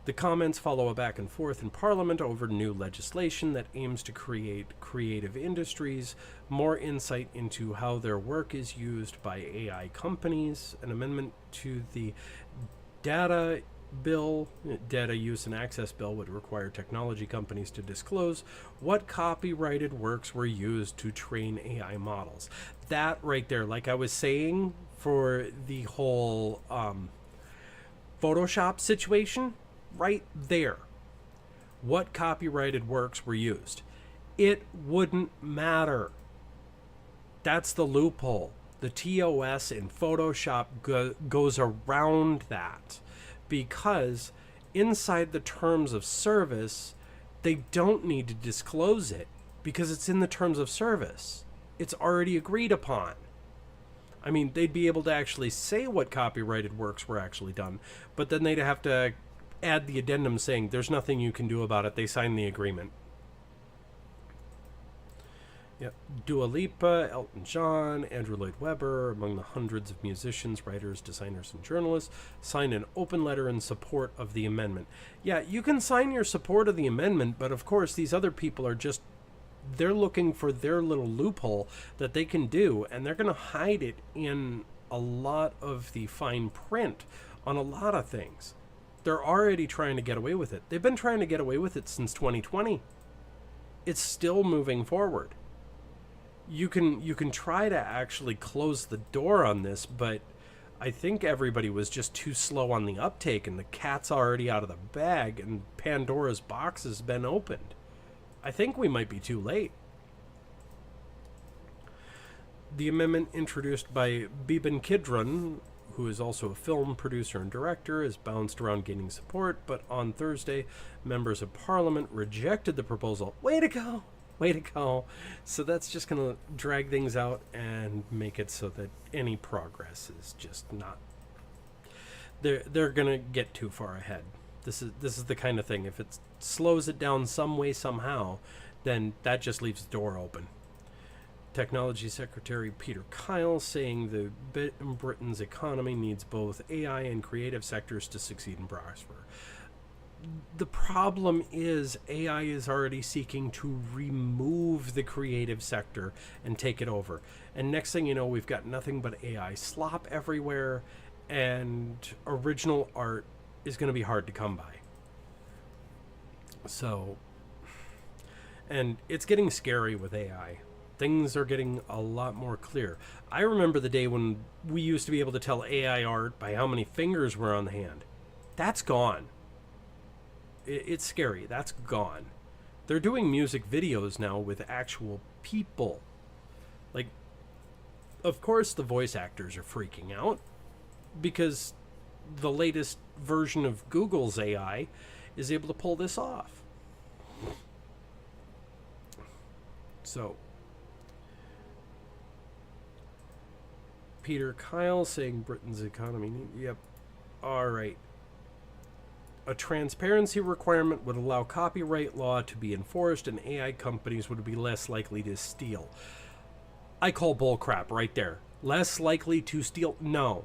The comments follow a back and forth in Parliament over new legislation that aims to create creative industries, more insight into how their work is used by AI companies, an amendment to the data use and access bill would require technology companies to disclose what copyrighted works were used to train AI models. That right there, like I was saying for the whole Photoshop situation, right there, what copyrighted works were used. It wouldn't matter. That's the loophole. The TOS in Photoshop goes around that because inside the terms of service, they don't need to disclose it because it's in the terms of service. It's already agreed upon. I mean, they'd be able to actually say what copyrighted works were actually done, but then they'd have to add the addendum saying there's nothing you can do about it. They signed the agreement. Yep. Dua Lipa, Elton John, Andrew Lloyd Webber, among the hundreds of musicians, writers, designers, and journalists, signed an open letter in support of the amendment. Yeah, you can sign your support of the amendment, but of course these other people are just, they're looking for their little loophole that they can do, and they're going to hide it in a lot of the fine print on a lot of things. They're already trying to get away with it. They've been trying to get away with it since 2020. It's still moving forward. You can try to actually close the door on this, but I think everybody was just too slow on the uptake, and the cat's already out of the bag, and Pandora's box has been opened. I think we might be too late. The amendment introduced by Biban Kidron, who is also a film producer and director, has bounced around gaining support, but on Thursday, members of Parliament rejected the proposal. Way to go! Way to go. So that's just going to drag things out and make it so that any progress is just not... They're going to get too far ahead. This is the kind of thing. If it slows it down some way, somehow, then that just leaves the door open. Technology Secretary Peter Kyle saying Britain's economy needs both AI and creative sectors to succeed and prosper. The problem is AI is already seeking to remove the creative sector and take it over. And next thing you know, we've got nothing but AI slop everywhere, and original art is going to be hard to come by. So, and it's getting scary with AI. Things are getting a lot more clear. I remember the day when we used to be able to tell AI art by how many fingers were on the hand. That's gone. It's scary. That's gone. They're doing music videos now with actual people. Like, of course the voice actors are freaking out because the latest version of Google's AI is able to pull this off. So, Peter Kyle saying Britain's economy... Yep. All right. A transparency requirement would allow copyright law to be enforced, and AI companies would be less likely to steal. I call bullcrap right there. Less likely to steal? No.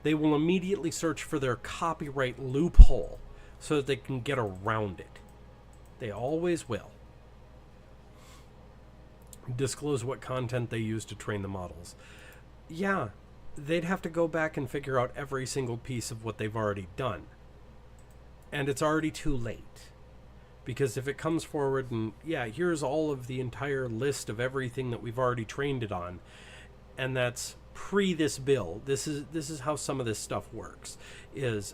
They will immediately search for their copyright loophole so that they can get around it. They always will. Disclose what content they use to train the models. yeah, they'd have to go back and figure out every single piece of what they've already done. And it's already too late. Because if it comes forward and, yeah, here's all of the entire list of everything that we've already trained it on, and that's pre this bill. This is how some of this stuff works, is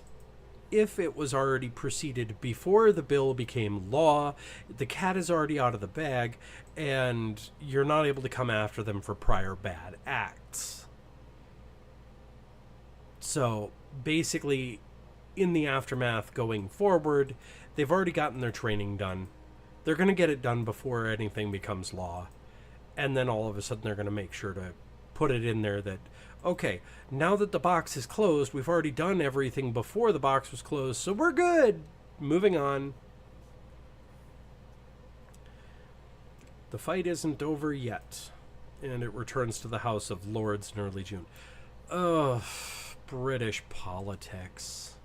if it was already preceded before the bill became law, the cat is already out of the bag, and you're not able to come after them for prior bad acts. So basically, in the aftermath going forward, they've already gotten their training done. They're going to get it done before anything becomes law. And then all of a sudden they're going to make sure to put it in there that, okay, now that the box is closed, we've already done everything before the box was closed, so we're good. Moving on. The fight isn't over yet, and it returns to the House of Lords in early June. Ugh, British politics.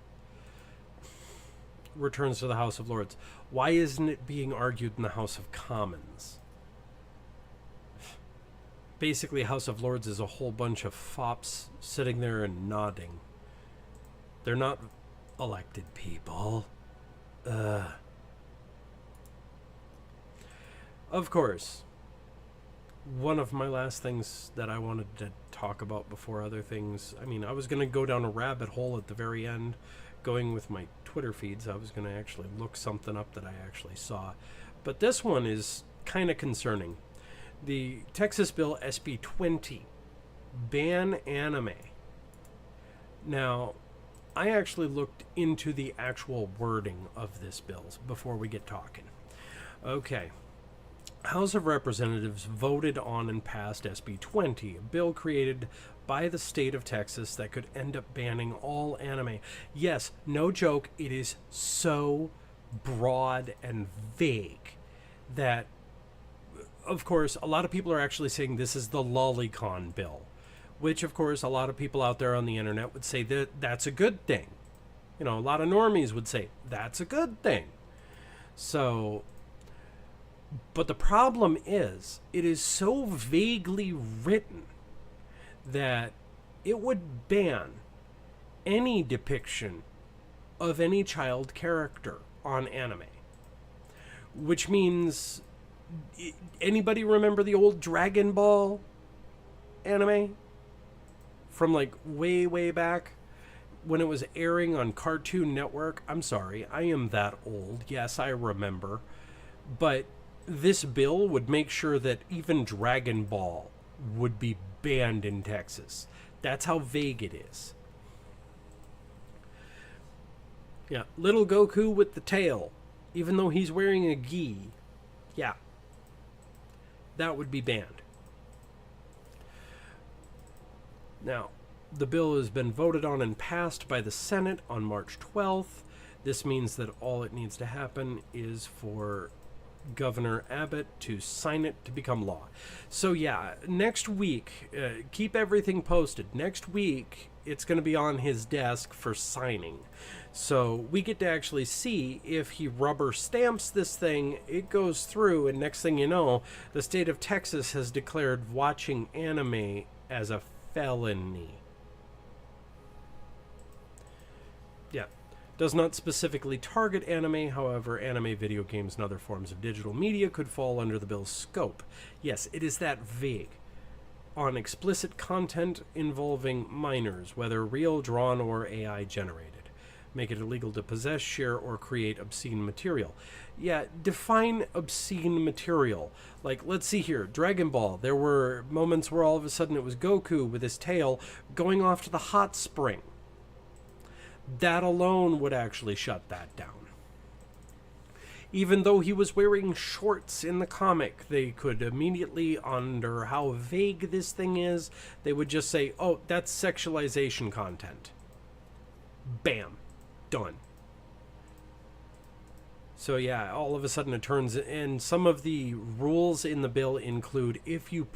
Returns to the House of Lords. Why isn't it being argued in the House of Commons? Basically, House of Lords is a whole bunch of fops sitting there and nodding. They're not elected people. Of course, one of my last things that I wanted to talk about before other things, I mean, I was going to go down a rabbit hole at the very end, going with my Twitter feeds. I was going to actually look something up that I actually saw. But this one is kind of concerning. The Texas Bill SB 20, ban anime. Now, I actually looked into the actual wording of this bill before we get talking. Okay. House of Representatives voted on and passed SB 20, a bill created by the state of Texas that could end up banning all anime. Yes, no joke, it is so broad and vague that, of course, a lot of people are actually saying this is the lolicon bill, which, of course, a lot of people out there on the internet would say that that's a good thing. You know, a lot of normies would say that's a good thing. So, but the problem is, it is so vaguely written that it would ban any depiction of any child character on anime. Which means, anybody remember the old Dragon Ball anime? From like way, way back when it was airing on Cartoon Network? I'm sorry, I am that old. Yes, I remember. But this bill would make sure that even Dragon Ball would be banned in Texas. That's how vague it is. Yeah, little Goku with the tail, even though he's wearing a gi. Yeah, that would be banned. Now, the bill has been voted on and passed by the Senate on March 12th. This means that all it needs to happen is for Governor Abbott to sign it to become law. So yeah, next week, keep everything posted. Next week, it's going to be on his desk for signing. So we get to actually see if he rubber stamps this thing, it goes through, and next thing you know, the state of Texas has declared watching anime as a felony. Yeah. Does not specifically target anime, however, anime, video games, and other forms of digital media could fall under the bill's scope. Yes, it is that vague. On explicit content involving minors, whether real, drawn, or AI generated. Make it illegal to possess, share, or create obscene material. Yeah, define obscene material. Like, let's see here, Dragon Ball. There were moments where all of a sudden it was Goku with his tail going off to the hot spring. That alone would actually shut that down. Even though he was wearing shorts in the comic, they could immediately, under how vague this thing is, they would just say, oh, that's sexualization content. Bam. Done. So yeah, all of a sudden it turns, and some of the rules in the bill include if you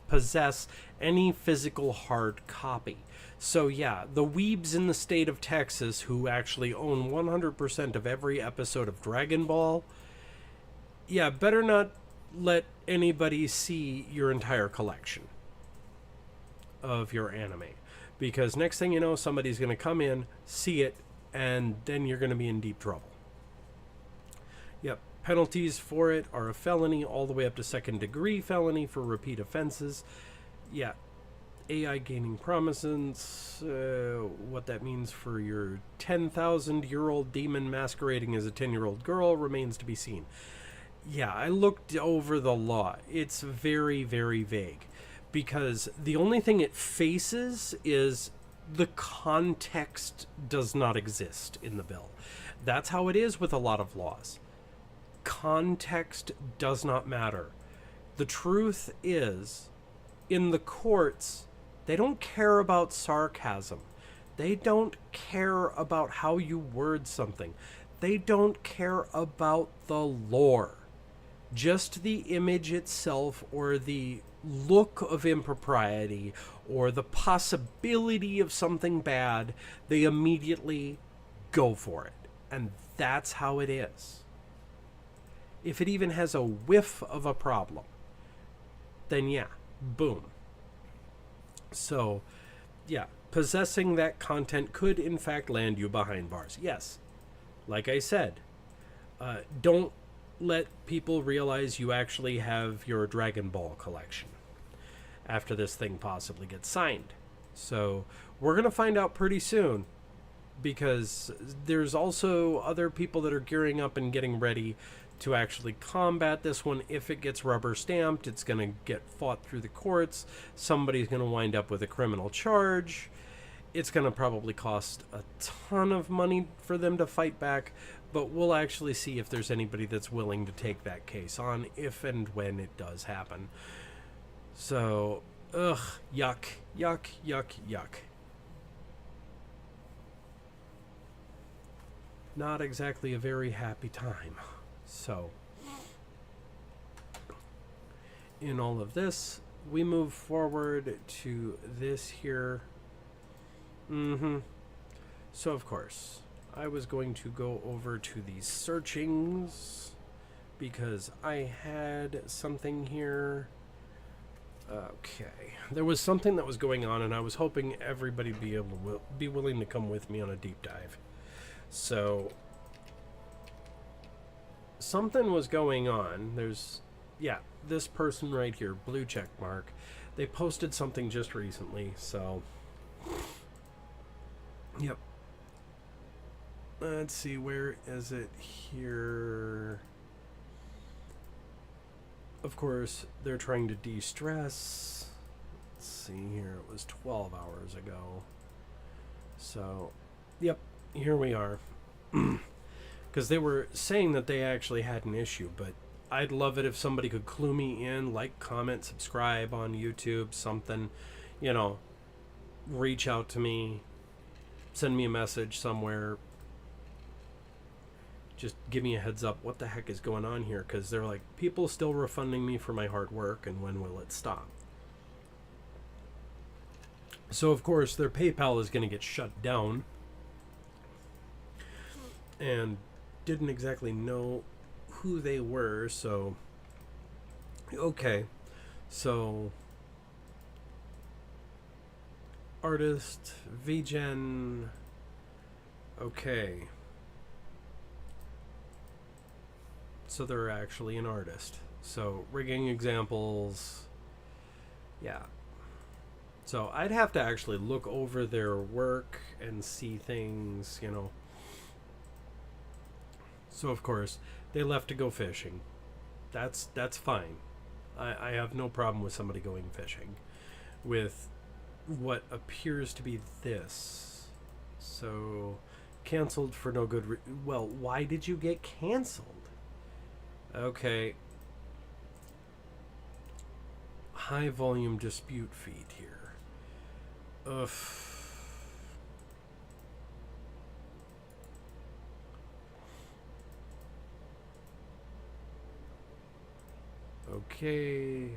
possess any physical hard copy. So yeah, the weebs in the state of Texas who actually own 100% of every episode of Dragon Ball, yeah, better not let anybody see your entire collection. of your anime. Because next thing you know, somebody's going to come in, see it, and then you're going to be in deep trouble. Yep. Penalties for it are a felony all the way up to second-degree felony for repeat offenses. Yeah. AI gaining prominence, what that means for your 10,000-year-old demon masquerading as a 10-year-old girl remains to be seen. Yeah, I looked over the law. It's very, very vague. Because the only thing it faces is the context does not exist in the bill. That's how it is with a lot of laws. Context does not matter. The truth is, in the courts, they don't care about sarcasm. They don't care about how you word something. They don't care about the lore. Just the image itself, or the look of impropriety, or the possibility of something bad, they immediately go for it. And that's how it is. If it even has a whiff of a problem, then yeah, boom. So, yeah, possessing that content could in fact land you behind bars. Yes, like I said, don't let people realize you actually have your Dragon Ball collection after this thing possibly gets signed. So we're going to find out pretty soon, because there's also other people that are gearing up and getting ready to actually combat this one. If it gets rubber stamped, it's going to get fought through the courts. Somebody's going to wind up with a criminal charge. It's going to probably cost a ton of money for them to fight back, but we'll actually see if there's anybody that's willing to take that case on if and when it does happen. So, ugh, yuck, yuck, yuck, yuck. Not exactly a very happy time. So, in all of this, we move forward to this here. So, of course, I was going to go over to these searchings because I had something here. Okay, there was something that was going on, and I was hoping everybody be willing to come with me on a deep dive. So, something was going on. There's, yeah, this person right here, blue check mark. They posted something just recently, so, yep. Let's see, where is it here? Of course, they're trying to de-stress. Let's see here, it was 12 hours ago. So, yep, here we are. Because they were saying that they actually had an issue, but I'd love it if somebody could clue me in, like, comment, subscribe on YouTube, something, you know, reach out to me, send me a message somewhere. Just give me a heads up what the heck is going on here, because they're like, people still refunding me for my hard work, and when will it stop? So, of course, their PayPal is going to get shut down. And didn't exactly know who they were, so okay. So artist VGen, okay. So they're actually an artist. So rigging examples, yeah. So I'd have to actually look over their work and see things, you know. So, of course, they left to go fishing. That's fine. I have no problem with somebody going fishing with what appears to be this. So, canceled for no good well, why did you get canceled? Okay. High volume dispute feed here. Ugh. Okay.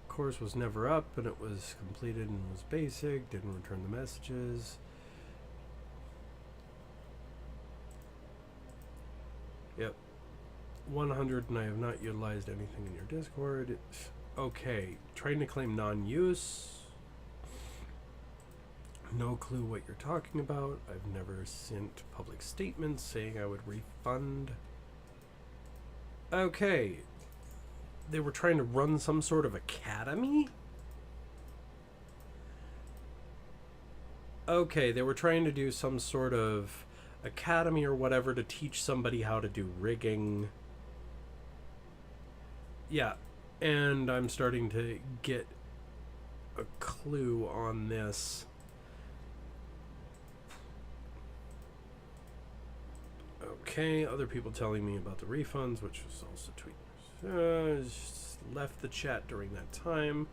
Course was never up, and it was completed and was basic. Didn't return the messages. Yep. 100, and I have not utilized anything in your Discord. Okay, trying to claim non-use. No clue what you're talking about. I've never sent public statements saying I would refund. Okay. They were trying to run some sort of academy? Okay, they were trying to do some sort of academy or whatever to teach somebody how to do rigging. Yeah, and I'm starting to get a clue on this. Okay, other people telling me about the refunds, which was also tweet. Just left the chat during that time.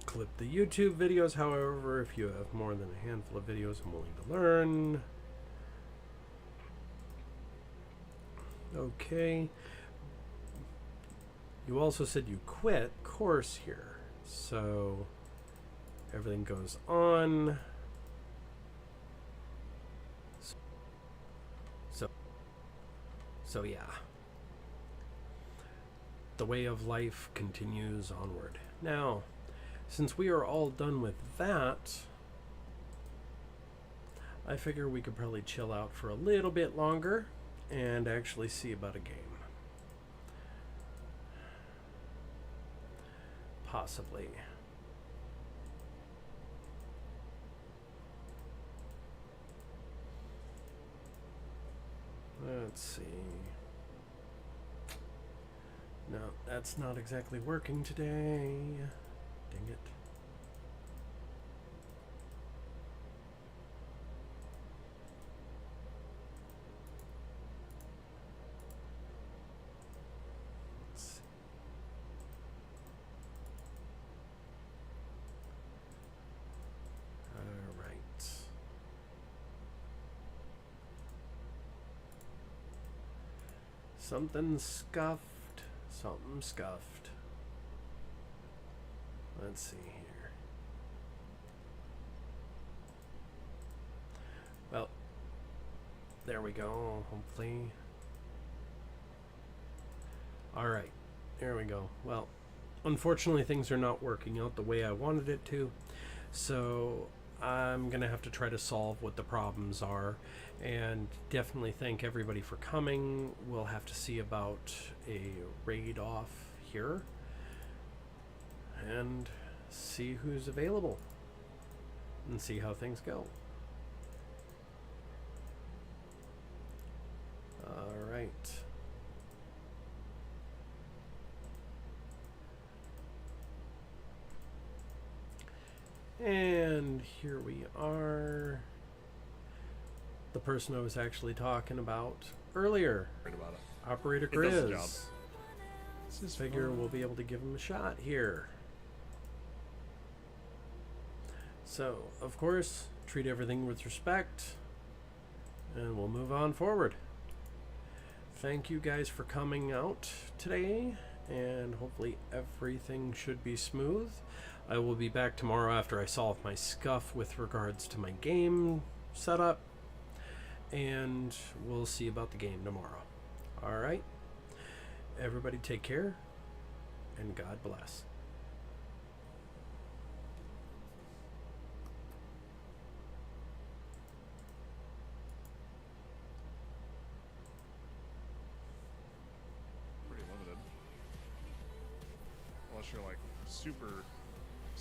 Clip the YouTube videos, however, if you have more than a handful of videos, I'm willing to learn. Okay. You also said you quit course here, so everything goes on. So yeah. The way of life continues onward. Now, since we are all done with that, I figure we could probably chill out for a little bit longer and actually see about a game. Possibly. Let's see. No, that's not exactly working today. Dang it. Let's see. All right. Something scuffed. Something scuffed. Let's see here. Well, there we go, hopefully. Alright, there we go. Well, unfortunately things are not working out the way I wanted it to, so I'm gonna have to try to solve what the problems are, and definitely thank everybody for coming. We'll have to see about a raid off here and see who's available and see how things go. All right. And here we are. The person I was actually talking about earlier. Operator Grizz. Figure we'll be able to give him a shot here. So, of course, treat everything with respect. And we'll move on forward. Thank you guys for coming out today. And hopefully everything should be smooth. I will be back tomorrow after I solve my scuff with regards to my game setup. And we'll see about the game tomorrow. Alright. Everybody take care. And God bless. Pretty limited. Unless you're like super